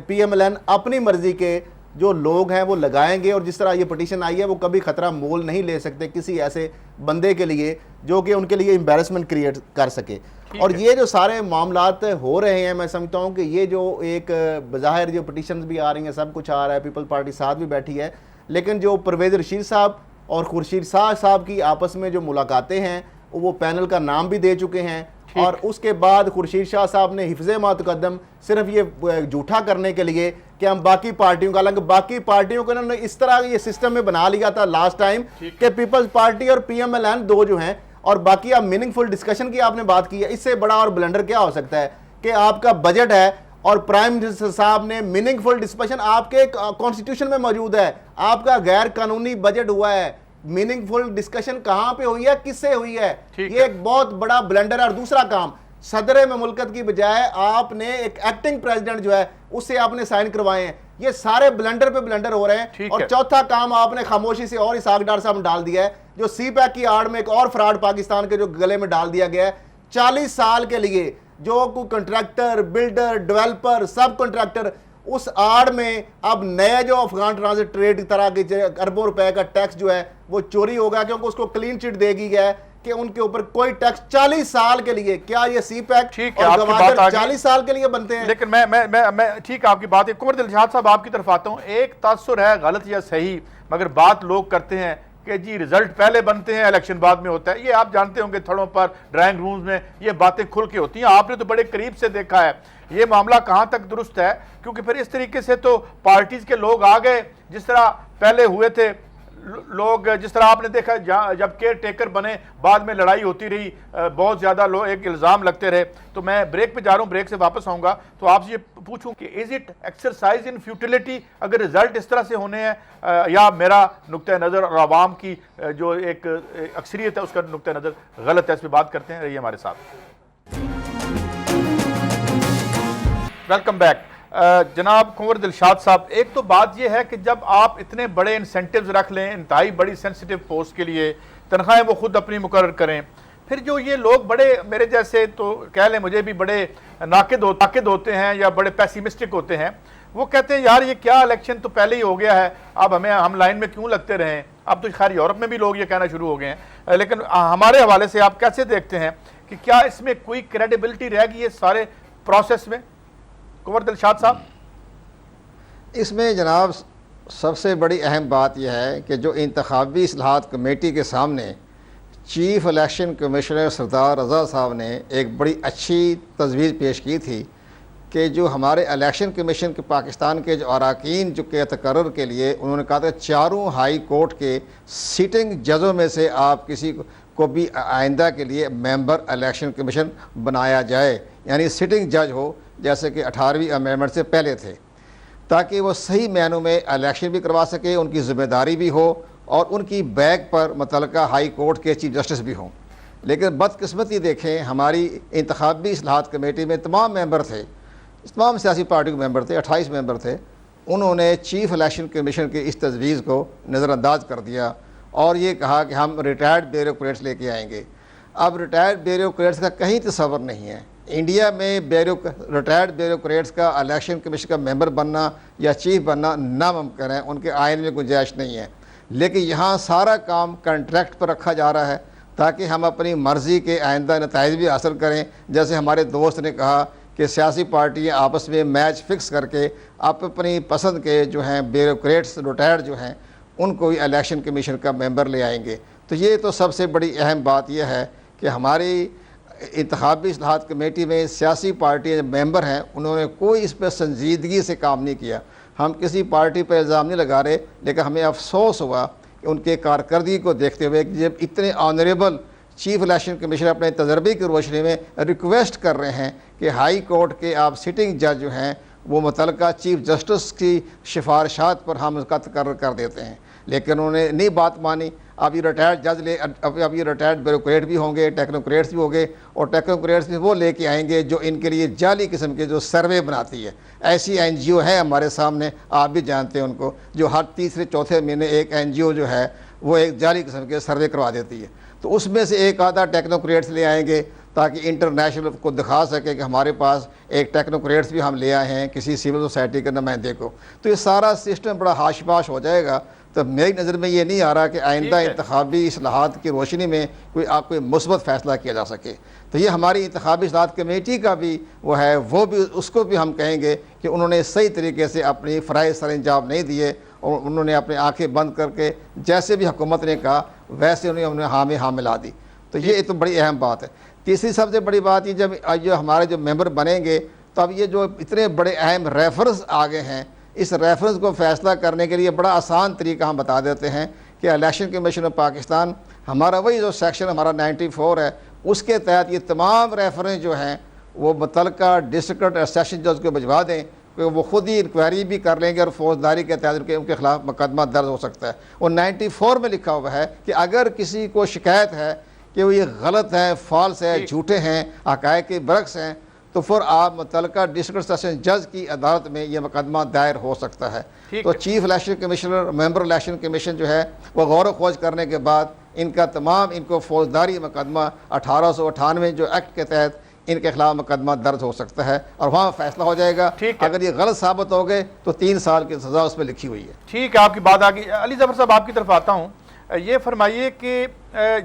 پی ایم ایل این اپنی مرضی کے جو لوگ ہیں وہ لگائیں گے، اور جس طرح یہ پٹیشن آئی ہے وہ کبھی خطرہ مول نہیں لے سکتے کسی ایسے بندے کے لیے جو کہ ان کے لیے امبیرسمنٹ کریٹ کر سکے۔ اور یہ جو سارے معاملات ہو رہے ہیں میں سمجھتا ہوں کہ یہ جو ایک بظاہر جو پٹیشنز بھی آ رہی ہیں، سب کچھ آ رہا ہے، پیپل پارٹی ساتھ بھی بیٹھی ہے، لیکن جو پرویز رشید صاحب اور خورشید شاہ صاحب کی آپس میں جو ملاقاتیں ہیں وہ پینل کا نام بھی دے چکے ہیں، اور اس کے بعد خورشید شاہ صاحب نے حفظ ما تقدم صرف یہ جھوٹا کرنے کے لیے کہ ہم باقی پارٹیوں کا، حالانکہ باقی پارٹیوں کو انہوں نے اس طرح یہ سسٹم میں بنا لیا تھا لاسٹ ٹائم کہ پیپلز پارٹی اور پی ایم ایل این 2 جو ہیں، اور باقی آپ میننگ فل ڈسکشن کی آپ نے بات کی ہے، اس سے بڑا اور بلنڈر کیا ہو سکتا ہے کہ آپ کا بجٹ ہے اور پرائم منسٹر صاحب نے میننگ فل ڈسکشن آپ کے کانسٹیٹیوشن میں موجود ہے, آپ کا غیر قانونی بجٹ ہوا ہے, میننگ فل ڈسکشن کہاں پہ ہوئی ہے, کس سے ہوئی ہے, یہ ایک بہت بڑا بلنڈر ہے. اور دوسرا کام, صدر مملکت کی بجائے آپ نے ایک ایکٹنگ پریزیڈنٹ جو ہے اس سے آپ نے سائن کروائے ہیں. یہ سارے بلنڈر پہ بلنڈر ہو رہے ہیں. اور چوتھا کام آپ نے خاموشی سے اور اسحاق ڈار صاحب ڈال دیا ہے, جو سی پیک کی آڑ میں ایک اور فراڈ پاکستان کے جو گلے میں ڈال دیا گیا ہے. 40 سال کے لیے جو کوئی کنٹریکٹر, بلڈر, ڈیولپر, سب کنٹریکٹر, اس آڑ میں اب نئے جو افغان ٹرانزٹ ٹریڈ طرح کے اربوں روپے کا ٹیکس جو ہے وہ چوری ہوگا, کیونکہ اس کو کلین چٹ دے گی گیا کہ ان کے اوپر کوئی ٹیکس 40 سال کے لیے. کیا یہ سی پیک اور گوادر 40 سال کے لیے بنتے ہیں؟ لیکن میں ٹھیک آپ کی بات ہے. کنور دلشاد صاحب آپ کی طرف آتا ہوں. ایک تاثر ہے غلط یا صحیح, مگر بات لوگ کرتے ہیں کہ جی رزلٹ پہلے بنتے ہیں, الیکشن بعد میں ہوتا ہے. یہ آپ جانتے ہوں گے تھڑوں پر, ڈرائنگ رومز میں یہ باتیں کھل کے ہوتی ہیں. آپ نے تو بڑے قریب سے دیکھا ہے یہ معاملہ کہاں تک درست ہے, کیونکہ پھر اس طریقے سے تو پارٹیز کے لوگ آ گئے جس طرح پہلے ہوئے تھے لوگ, جس طرح آپ نے دیکھا جب کیئر ٹیکر بنے بعد میں لڑائی ہوتی رہی, بہت زیادہ لوگ ایک الزام لگتے رہے. تو میں بریک پہ جا رہا ہوں, بریک سے واپس آؤں گا تو آپ سے یہ پوچھوں کہ is it exercise in futility اگر رزلٹ اس طرح سے ہونے ہیں, یا میرا نقطہ نظر اور عوام کی جو ایک اکثریت ہے اس کا نقطہ نظر غلط ہے؟ اس پہ بات کرتے ہیں, رہیے ہمارے ساتھ. Welcome back. جناب کنور دلشاد صاحب, ایک تو بات یہ ہے کہ جب آپ اتنے بڑے انسینٹیوز رکھ لیں انتہائی بڑی سینسٹیو پوسٹ کے لیے, تنخواہیں وہ خود اپنی مقرر کریں, پھر جو یہ لوگ بڑے میرے جیسے تو کہہ لیں مجھے بھی بڑے ناقد ہوتے ہیں یا بڑے پیسیمسٹک ہوتے ہیں, وہ کہتے ہیں یار یہ کیا الیکشن تو پہلے ہی ہو گیا ہے, اب ہم لائن میں کیوں لگتے رہیں. اب تو خیر یورپ میں بھی لوگ یہ کہنا شروع ہو گئے ہیں, لیکن ہمارے حوالے سے آپ کیسے دیکھتے ہیں کہ کیا اس میں کوئی کریڈیبلٹی رہ گئی ہے سارے پروسیس میں؟ کنور دلشاد صاحب. اس میں جناب سب سے بڑی اہم بات یہ ہے کہ جو انتخابی اصلاحات کمیٹی کے سامنے چیف الیکشن کمشنر سردار رضا صاحب نے ایک بڑی اچھی تجویز پیش کی تھی کہ جو ہمارے الیکشن کمیشن کے پاکستان کے جو اراکین جو کہ تقرر کے لیے انہوں نے کہا تھا 4 ہائی کورٹ کے سیٹنگ ججوں میں سے آپ کسی کو بھی آئندہ کے لیے ممبر الیکشن کمیشن بنایا جائے, یعنی سٹنگ جج ہو جیسے کہ 18ویں امینڈمنٹ سے پہلے تھے, تاکہ وہ صحیح معنوں میں الیکشن بھی کروا سکے, ان کی ذمہ داری بھی ہو اور ان کی بیک پر متعلقہ ہائی کورٹ کے چیف جسٹس بھی ہوں. لیکن بدقسمتی دیکھیں, ہماری انتخابی اصلاحات کمیٹی میں تمام ممبر تھے, تمام سیاسی پارٹی کے ممبر تھے, 28 ممبر تھے, انہوں نے چیف الیکشن کمیشن کے اس تجویز کو نظر انداز کر دیا اور یہ کہا کہ ہم ریٹائرڈ بیوروکریٹس لے کے آئیں گے. اب ریٹائرڈ بیوروکریٹس کا کہیں تصور نہیں ہے. انڈیا میں ریٹائرڈ بیوروکریٹس کا الیکشن کمیشن کا ممبر بننا یا چیف بننا ناممکن ہے, ان کے آئین میں گنجائش نہیں ہے. لیکن یہاں سارا کام کنٹریکٹ پر رکھا جا رہا ہے تاکہ ہم اپنی مرضی کے آئندہ نتائج بھی حاصل کریں. جیسے ہمارے دوست نے کہا کہ سیاسی پارٹیاں آپس میں میچ فکس کر کے آپ اپنی پسند کے جو ہیں بیوروکریٹس ریٹائرڈ جو ہیں ان کو بھی الیکشن کمیشن کا ممبر لے آئیں گے. تو یہ تو سب سے بڑی اہم بات یہ ہے کہ ہماری انتخابی اصلاحات کمیٹی میں سیاسی پارٹی جو ممبر ہیں انہوں نے کوئی اس پہ سنجیدگی سے کام نہیں کیا. ہم کسی پارٹی پہ الزام نہیں لگا رہے, لیکن ہمیں افسوس ہوا کہ ان کے کارکردگی کو دیکھتے ہوئے کہ جب اتنے آنریبل چیف الیکشن کمیشنر اپنے تجربے کی روشنی میں ریکویسٹ کر رہے ہیں کہ ہائی کورٹ کے آپ سٹنگ جج جو ہیں وہ متعلقہ چیف جسٹس کی سفارشات پر ہم اس کا تقرر کر دیتے ہیں, لیکن انہوں نے نہیں بات مانی. اب یہ ریٹائرڈ جج اب یہ ریٹائرڈ بیوروکریٹ بھی ہوں گے, ٹیکنوکریٹس بھی ہوں گے, اور ٹیکنوکریٹس بھی وہ لے کے آئیں گے جو ان کے لیے جعلی قسم کے جو سروے بناتی ہے. ایسی این جی او ہے ہمارے سامنے, آپ بھی جانتے ہیں ان کو, جو ہر تیسرے چوتھے مہینے ایک این جی او جو ہے وہ ایک جعلی قسم کے سروے کروا دیتی ہے. تو اس میں سے ایک آدھا ٹیکنوکریٹس لے آئیں گے تاکہ انٹرنیشنل کو دکھا سکے کہ ہمارے پاس ایک ٹیکنوکریٹس بھی ہم لے آئے ہیں کسی سول سوسائٹی کے نمائندے کو. تو یہ سارا سسٹم بڑا ہاش پاش ہو جائے گا. تو میری نظر میں یہ نہیں آ رہا کہ آئندہ انتخابی اصلاحات کی روشنی میں کوئی مثبت فیصلہ کیا جا سکے. تو یہ ہماری انتخابی اصلاحات کمیٹی کا بھی وہ ہے, وہ بھی اس کو بھی ہم کہیں گے کہ انہوں نے صحیح طریقے سے اپنی فرائض سر انجام نہیں دیے, اور انہوں نے اپنی آنکھیں بند کر کے جیسے بھی حکومت نے کہا ویسے انہوں نے ہاں میں ہاں ملا دی. تو یہ تو بڑی اہم بات ہے. تیسری سب سے بڑی بات یہ جب جو ہمارے جو ممبر بنیں گے تو اب یہ جو اتنے بڑے اہم ریفرنس آ گئے ہیں, اس ریفرنس کو فیصلہ کرنے کے لیے بڑا آسان طریقہ ہم بتا دیتے ہیں کہ الیکشن کمیشن آف پاکستان ہمارا وہی جو سیکشن ہمارا 94 ہے اس کے تحت یہ تمام ریفرنس جو ہیں وہ متعلقہ ڈسٹرکٹ اور سیشن جج کو بھجوا دیں کہ وہ خود ہی انکوائری بھی کر لیں گے اور فوجداری کے تحت ان کے خلاف مقدمہ درج ہو سکتا ہے. اور 94 میں لکھا ہوا ہے کہ اگر کسی کو شکایت ہے کہ وہ یہ غلط ہے، فالس ہے، جھوٹے ہیں، حقائق کے برعکس ہیں، تو پھر آپ متعلقہ ڈسٹرکٹ سیشن جج کی عدالت میں یہ مقدمہ دائر ہو سسکتا ہے. تو چیف الیکشن کمشنر، ممبر الیکشن کمیشن جو ہے وہ غور و خوض کرنے کے بعد ان کا تمام ان کو فوجداری مقدمہ 1898 جو ایکٹ کے تحت ان کے خلاف مقدمہ درج ہو سکتا ہے اور وہاں فیصلہ ہو جائے گا. اگر یہ غلط ثابت ہو گئے تو 3 سال کی سزا اس پہ لکھی ہوئی ہے. ٹھیک ہے، آپ کی بات آگئی. علی ظفر صاحب آپ کی طرف آتا ہوں. یہ فرمائیے کہ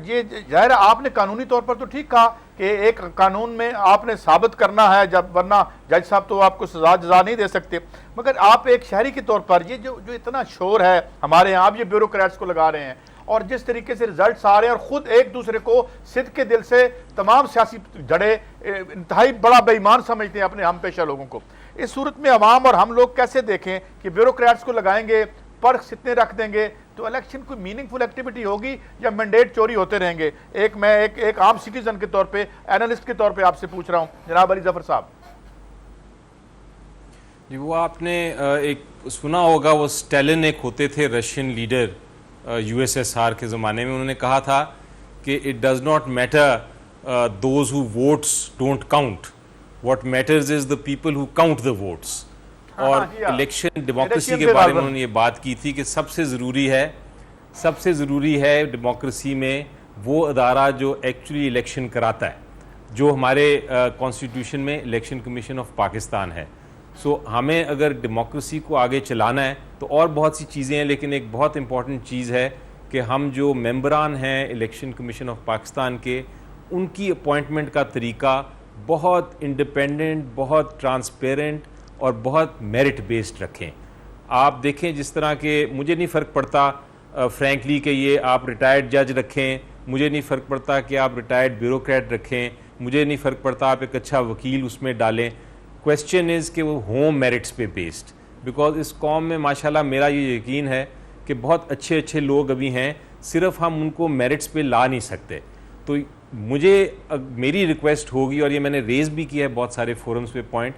یہ ظاہر ہے آپ نے قانونی طور پر تو ٹھیک کہا کہ ایک قانون میں آپ نے ثابت کرنا ہے، جب ورنہ جج صاحب تو آپ کو سزا جزا نہیں دے سکتے، مگر آپ ایک شہری کے طور پر یہ جو اتنا شور ہے ہمارے یہاں، آپ یہ بیوروکریٹس کو لگا رہے ہیں اور جس طریقے سے رزلٹس آ رہے ہیں اور خود ایک دوسرے کو صدق کے دل سے تمام سیاسی جڑے انتہائی بڑا بے ایمان سمجھتے ہیں اپنے ہم پیشہ لوگوں کو، اس صورت میں عوام اور ہم لوگ کیسے دیکھیں کہ بیوروکریٹس کو لگائیں گے، پرکس اتنے رکھ دیں گے تو الیکشن کوئی میننگ فل ایکٹیویٹی ہوگی یا مینڈیٹ چوری ہوتے رہیں گے؟ میں ایک عام سٹیزن کے طور پہ، اینالسٹ کے طور پہ آپ سے پوچھ رہا ہوں جناب علی ظفر صاحب. جی وہ آپ نے ایک سنا ہوگا، وہ اسٹیلن ایک ہوتے تھے رشین لیڈر USSR کے زمانے میں، انہوں نے کہا تھا کہ it does not matter those who votes don't count, what matters is the people who count the votes. اور الیکشن ڈیموکریسی کے بارے میں انہوں نے یہ بات کی تھی کہ سب سے ضروری ہے ڈیموکریسی میں وہ ادارہ جو ایکچولی الیکشن کراتا ہے، جو ہمارے کانسٹیٹیوشن میں الیکشن کمیشن آف پاکستان ہے. سو ہمیں اگر ڈیموکریسی کو آگے چلانا ہے تو اور بہت سی چیزیں ہیں، لیکن ایک بہت امپورٹنٹ چیز ہے کہ ہم جو ممبران ہیں الیکشن کمیشن آف پاکستان کے، ان کی اپوائنٹمنٹ کا طریقہ بہت انڈیپینڈنٹ، بہت ٹرانسپیرنٹ اور بہت میرٹ بیسڈ رکھیں. آپ دیکھیں جس طرح کہ مجھے نہیں فرق پڑتا فرینکلی کہ یہ آپ ریٹائرڈ جج رکھیں، مجھے نہیں فرق پڑتا کہ آپ ریٹائرڈ بیوروکریٹ رکھیں، مجھے نہیں فرق پڑتا آپ ایک اچھا وکیل اس میں ڈالیں. کویسچن از کہ وہ ہوم میرٹس پہ بیسڈ، بیکاز اس قوم میں ماشاءاللہ میرا یہ یقین ہے کہ بہت اچھے لوگ ابھی ہیں، صرف ہم ان کو میرٹس پہ لا نہیں سکتے. تو میری ریکویسٹ ہوگی، اور یہ میں نے ریز بھی کیا ہے بہت سارے فورمز پہ پوائنٹ،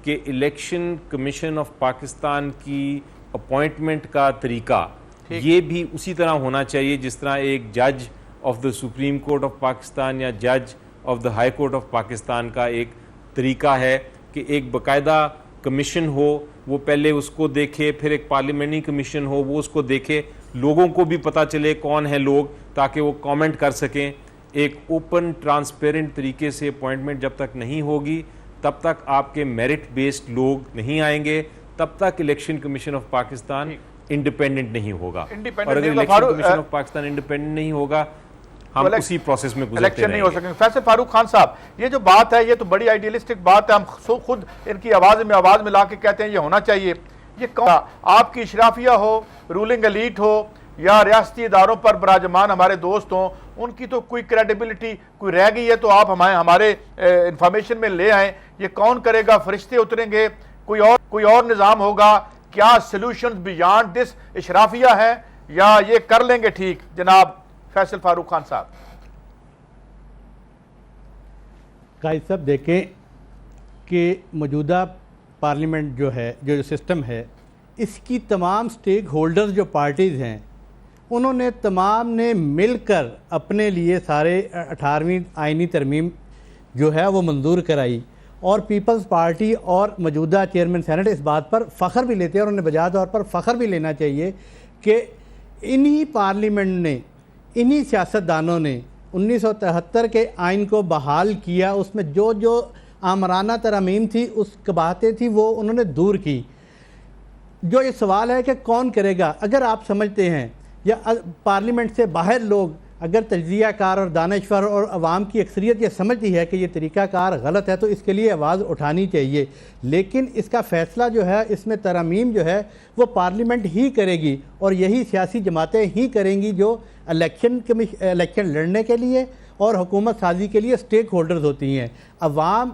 کہ الیکشن کمیشن آف پاکستان کی اپوائنٹمنٹ کا طریقہ یہ بھی اسی طرح ہونا چاہیے جس طرح ایک جج of the supreme court of Pakistan یا جج of the high court of Pakistan کا ایک طریقہ ہے کہ ایک باقاعدہ کمیشن ہو، وہ پہلے اس کو دیکھے، پھر ایک پارلیمنٹری کمیشن ہو، وہ اس کو دیکھے، لوگوں کو بھی پتہ چلے کون ہیں لوگ تاکہ وہ کامنٹ کر سکیں. ایک اوپن ٹرانسپیرنٹ طریقے سے اپوائنٹمنٹ جب تک نہیں ہوگی تب تک آپ کے میرٹ بیسڈ لوگ نہیں آئیں گے، تب تک election commission of Pakistan independent نہیں ہوگا. اور اگر election commission of Pakistan independent نہیں ہوگا ہم اسی پروسیس میں گزرتے نہیں ہو سکیں. فیصل فاروق خان صاحب، یہ جو بات ہے یہ تو بڑی آئیڈیلسٹک بات ہے، ہم خود ان کی آواز میں لا کے کہتے ہیں یہ ہونا چاہیے. یہ کون آپ کی اشرافیہ ہو، رولنگ ایلیٹ ہو یا ریاستی اداروں پر براجمان ہمارے دوست ہوں، ان کی تو کوئی کریڈیبلٹی کوئی رہ گئی ہے تو آپ ہمارے انفارمیشن میں لے آئیں. یہ کون کرے گا؟ فرشتے اتریں گے؟ کوئی اور نظام ہوگا؟ کیا سلوشنز بیانڈ دس اشرافیہ ہے یا یہ کر لیں گے ٹھیک؟ جناب فیصل فاروق خان صاحب. قائد صاحب دیکھیں کہ موجودہ پارلیمنٹ جو ہے، جو سسٹم ہے، اس کی تمام سٹیک ہولڈرز جو پارٹیز ہیں انہوں نے تمام نے مل کر اپنے لیے سارے 18ویں آئینی ترمیم جو ہے وہ منظور کرائی، اور پیپلز پارٹی اور موجودہ چیئرمین سینٹ اس بات پر فخر بھی لیتے ہیں اور انہیں بجا طور پر فخر بھی لینا چاہیے کہ انہی پارلیمنٹ نے، انہی سیاستدانوں نے 1973 کے آئین کو بحال کیا، اس میں جو آمرانہ ترامیم تھی، اس قباحتیں تھیں، وہ انہوں نے دور کی. جو یہ سوال ہے کہ کون کرے گا، اگر آپ سمجھتے ہیں یا پارلیمنٹ سے باہر لوگ اگر تجزیہ کار اور دانشور اور عوام کی اکثریت یہ سمجھتی ہے کہ یہ طریقہ کار غلط ہے تو اس کے لیے آواز اٹھانی چاہیے، لیکن اس کا فیصلہ جو ہے، اس میں ترامیم جو ہے وہ پارلیمنٹ ہی کرے گی اور یہی سیاسی جماعتیں ہی کریں گی جو الیکشن لڑنے کے لیے اور حکومت سازی کے لیے سٹیک ہولڈرز ہوتی ہیں. عوام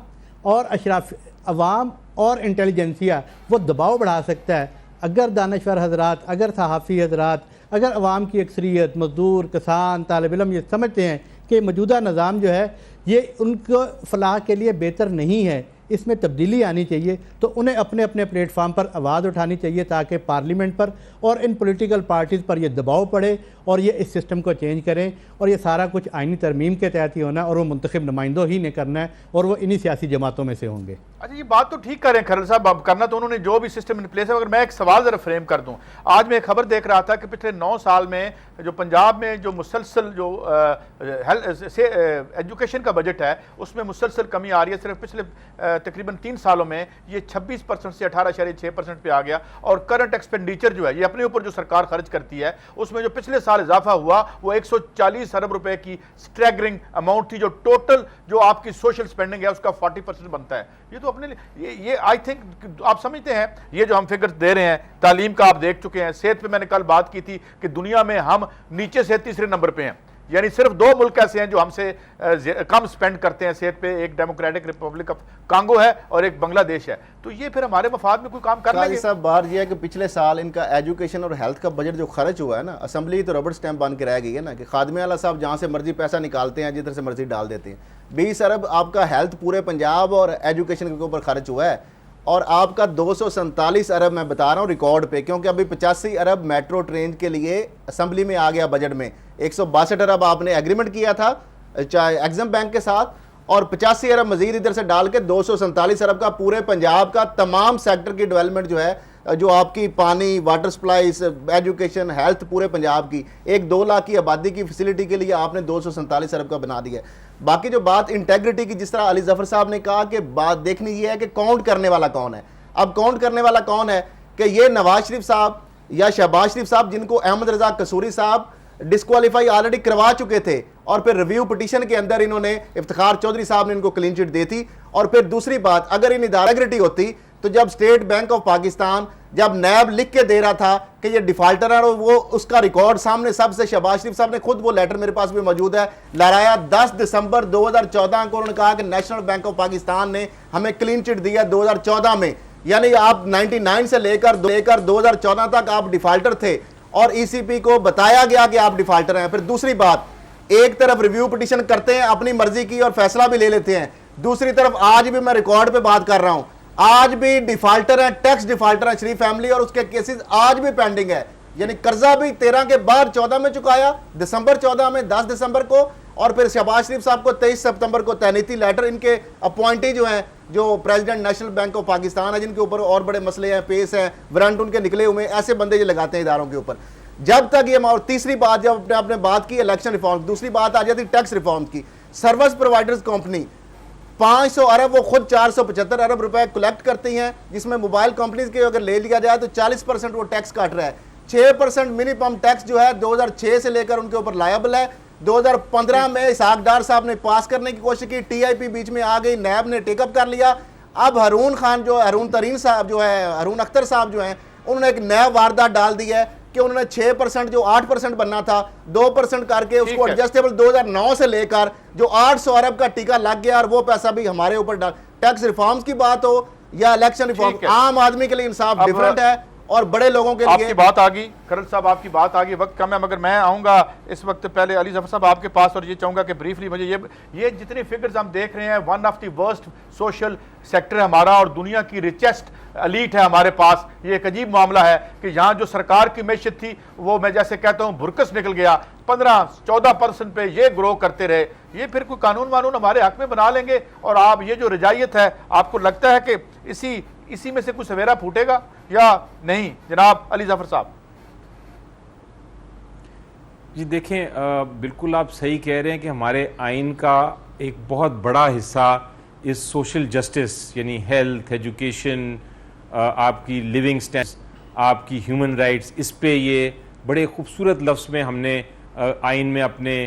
اور انٹیلیجنسیہ وہ دباؤ بڑھا سکتا ہے اگر دانشور حضرات، اگر صحافی حضرات، اگر عوام کی اکثریت، مزدور، کسان، طالب علم یہ سمجھتے ہیں کہ موجودہ نظام جو ہے یہ ان کو فلاح کے لیے بہتر نہیں ہے، اس میں تبدیلی آنی چاہیے، تو انہیں اپنے اپنے پلیٹ فارم پر آواز اٹھانی چاہیے تاکہ پارلیمنٹ پر اور ان پولیٹیکل پارٹیز پر یہ دباؤ پڑے اور یہ اس سسٹم کو چینج کریں، اور یہ سارا کچھ آئینی ترمیم کے تحت ہی ہونا ہے اور وہ منتخب نمائندوں ہی نے کرنا ہے اور وہ انہی سیاسی جماعتوں میں سے ہوں گے۔ اچھا یہ بات تو ٹھیک کر رہے ہیں کھرل صاحب، اب کرنا تو انہوں نے جو بھی سسٹم ان پلیس ہے، مگر میں ایک سوال ذرا فریم کر دوں۔ آج میں ایک خبر دیکھ رہا تھا کہ پچھلے 9 سال میں جو پنجاب میں جو مسلسل جو ایجوکیشن کا بجٹ ہے اس میں مسلسل کمی آ رہی ہے، صرف پچھلے تقریباً 3 سالوں میں یہ 26% سے 18.6% پہ آ گیا، اور کرنٹ ایکسپینڈیچر جو ہے یہ اپنے اوپر جو سرکار خرچ کرتی ہے اس میں جو پچھلے سال اضافہ ہوا وہ 140 ارب روپے کی سٹریگرنگ اماؤنٹ تھی، جو ٹوٹل جو آپ کی سوشل سپینڈنگ ہے اس کا 40% بنتا ہے۔ یہ تو اپنے لیے یہ آئی تھنک آپ سمجھتے ہیں یہ جو ہم فگرز دے رہے ہیں، تعلیم کا آپ دیکھ چکے ہیں، صحت پہ میں نے کل بات کی تھی کہ دنیا میں ہم نیچے سے 3رے نمبر پہ ہیں، یعنی صرف 2 ملک ایسے ہیں جو ہم سے کم سپینڈ کرتے ہیں صحت پہ، ایک ڈیموکریٹک ریپبلک آف کانگو ہے اور ایک بنگلہ دیش ہے۔ تو یہ پھر ہمارے مفاد میں کوئی کام کر لیں گے؟ صاحب بات یہ ہے کہ پچھلے سال ان کا ایجوکیشن اور ہیلتھ کا بجٹ جو خرچ ہوا ہے نا، اسمبلی تو ربڑ سٹیمپ بن کے رہ گئی ہے نا، کہ خادمے والا صاحب جہاں سے مرضی پیسہ نکالتے ہیں جدھر سے مرضی ڈال دیتے ہیں۔ 20 ارب آپ کا ہیلتھ پورے پنجاب اور ایجوکیشن کے اوپر خرچ ہوا ہے، اور آپ کا 247 ارب میں بتا رہا ہوں ریکارڈ پہ، کیونکہ ابھی 85 ارب میٹرو ٹرین کے لیے اسمبلی میں آ گیا بجٹ میں، 162 ارب آپ نے ایگریمنٹ کیا تھا ایگزم بینک کے ساتھ، اور 85 ارب مزید ادھر سے ڈال کے 247 ارب کا پورے پنجاب کا تمام سیکٹر کی ڈیولپمنٹ جو ہے، جو آپ کی پانی، واٹر سپلائز، ایجوکیشن، ہیلتھ پورے پنجاب کی، ایک 2 لاکھ کی آبادی کی فیسلٹی کے لیے آپ نے 247 ارب کا بنا دیا ہے۔ باقی جو بات انٹیگریٹی کی، جس طرح علی ظفر صاحب نے کہا کہ بات دیکھنی یہ ہے کہ کاؤنٹ کرنے والا کون ہے۔ اب کاؤنٹ کرنے والا کون ہے کہ یہ نواز شریف صاحب یا شہباز شریف صاحب، جن کو احمد رضا قصوری صاحب ڈسکوالیفائی آلریڈی کروا چکے تھے، اور پھر ریویو پٹیشن کے اندر انہوں نے، افتخار چودھری صاحب نے ان کو کلین چٹ دی تھی۔ اور پھر دوسری بات، اگر ان انٹیگریٹی ہوتی تو جب اسٹیٹ بینک آف پاکستان جب نیب لکھ کے دے رہا تھا کہ یہ ڈیفالٹر ہے، اور وہ اس کا ریکارڈ سامنے سب سے شہباز شریف صاحب نے خود وہ لیٹر میرے پاس بھی موجود ہے لہرایا 10 دسمبر 2014 کو، انہوں نے کہا کہ نیشنل بینک آف پاکستان نے ہمیں کلین چٹ دیا 2014 میں، یعنی آپ 99 سے لے کر 2014 تک آپ ڈیفالٹر تھے، اور ای سی پی کو بتایا گیا کہ آپ ڈیفالٹر ہیں۔ پھر دوسری بات، ایک طرف ریویو پٹیشن کرتے ہیں اپنی مرضی کی اور فیصلہ بھی لے لیتے ہیں، دوسری طرف آج بھی میں ریکارڈ پہ بات کر رہا ہوں، آج بھی ڈیفالٹر ہیں، ٹیکس ڈیفالٹر ہیں شریف فیملی، اور اس کے کیسز آج بھی پینڈنگ ہے، یعنی قرضہ بھی 13 کے بعد 14 میں چکایا، دسمبر 14 میں 10 دسمبر کو، اور پھر شہباز شریف صاحب کو 23 سپتمبر کو تعنیتی لیٹر، ان کے اپوائنٹی جو ہیں جو president national bank of Pakistan ہے، جن کے اوپر اور بڑے مسئلے ہیں، پیس ہیں، وارنٹ ان کے نکلے ہوئے، ایسے بندے جو لگاتے ہیں اداروں کے اوپر، جب تک یہ۔ اور تیسری بات، جب آپ نے بات کی الیکشن ریفارم، دوسری بات آ جاتی ٹیکس ریفارم کی۔ سروس پرووائڈرز کمپنی 500 ارب، وہ خود 475 ارب روپے کلیکٹ کرتی ہیں، جس میں موبائل کمپنیز کے اگر لے لیا جائے تو 40% وہ ٹیکس کاٹ رہا ہے۔ 6% منیمم ٹیکس جو ہے 2006 سے لے کر ان کے اوپر لائبل ہے۔ 2015 میں اسحاق ڈار صاحب نے پاس کرنے کی کوشش کی، ٹی آئی پی بیچ میں آ گئی، نیب نے ٹیک اپ کر لیا۔ اب ہارون اختر صاحب جو ہیں، انہوں نے ایک نیا واردات ڈال دی ہے کہ انہوں نے 6% جو 8% بننا تھا 2% کر کے اس کو ایڈجسٹیبل 2009 سے لے کر جو 800 ارب کا ٹیکہ لگ گیا، اور وہ پیسہ بھی ہمارے اوپر ڈال۔ ٹیکس ریفارمز کی بات ہو یا الیکشن ریفارم، عام آدمی کے لیے انصاف ڈیفرنٹ ہے اور بڑے لوگوں کے لیے۔ آپ کی بات آگی کھرل صاحب، آپ کی بات آگی، وقت کم ہے مگر میں آؤں گا اس وقت پہلے علی ظفر صاحب آپ کے پاس، اور یہ چاہوں گا کہ بریفلی مجھے یہ جتنی فگرز ہم دیکھ رہے ہیں، one of the worst social sector ہے ہمارا، اور دنیا کی ریچسٹ ایلیٹ ہے ہمارے پاس۔ یہ ایک عجیب معاملہ ہے کہ یہاں جو سرکار کی معیشت تھی وہ میں جیسے کہتا ہوں بھرکس نکل گیا، 15-14% پہ یہ گرو کرتے رہے۔ یہ پھر کوئی قانون ہمارے حق میں بنا لیں گے، اور آپ یہ جو رجائیت ہے، آپ کو لگتا ہے کہ اسی میں سے کوئی سویرا پھوٹے گا یا نہیں؟ جناب علی ظفر صاحب جی دیکھیں، بالکل آپ صحیح کہہ رہے ہیں کہ ہمارے آئین کا ایک بہت بڑا حصہ اس سوشل جسٹس، یعنی ہیلتھ، ایجوکیشن، آپ کی لیونگ سٹینڈرڈز، آپ کی ہیومن رائٹس، اس پہ یہ بڑے خوبصورت لفظ میں ہم نے آئین میں اپنے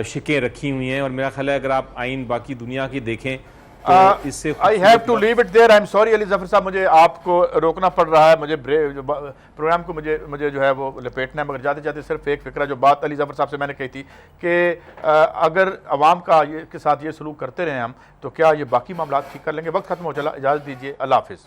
شکیں رکھی ہوئی ہیں، اور میرا خیال ہے اگر آپ آئین باقی دنیا کی دیکھیں تو اس سے I have to leave it there. I'm sorry Ali Zafar صاحب، مجھے آپ کو روکنا پڑ رہا ہے، مجھے پروگرام کو مجھے جو ہے وہ لپیٹنا ہے، مگر جاتے جاتے صرف ایک فکرہ جو بات علی ظفر صاحب سے میں نے کہی تھی کہ اگر عوام کے ساتھ یہ سلوک کرتے رہے ہم تو کیا یہ باقی معاملات ٹھیک کر لیں گے؟ وقت ختم ہو چلا، اجازت دیجیے، اللہ حافظ۔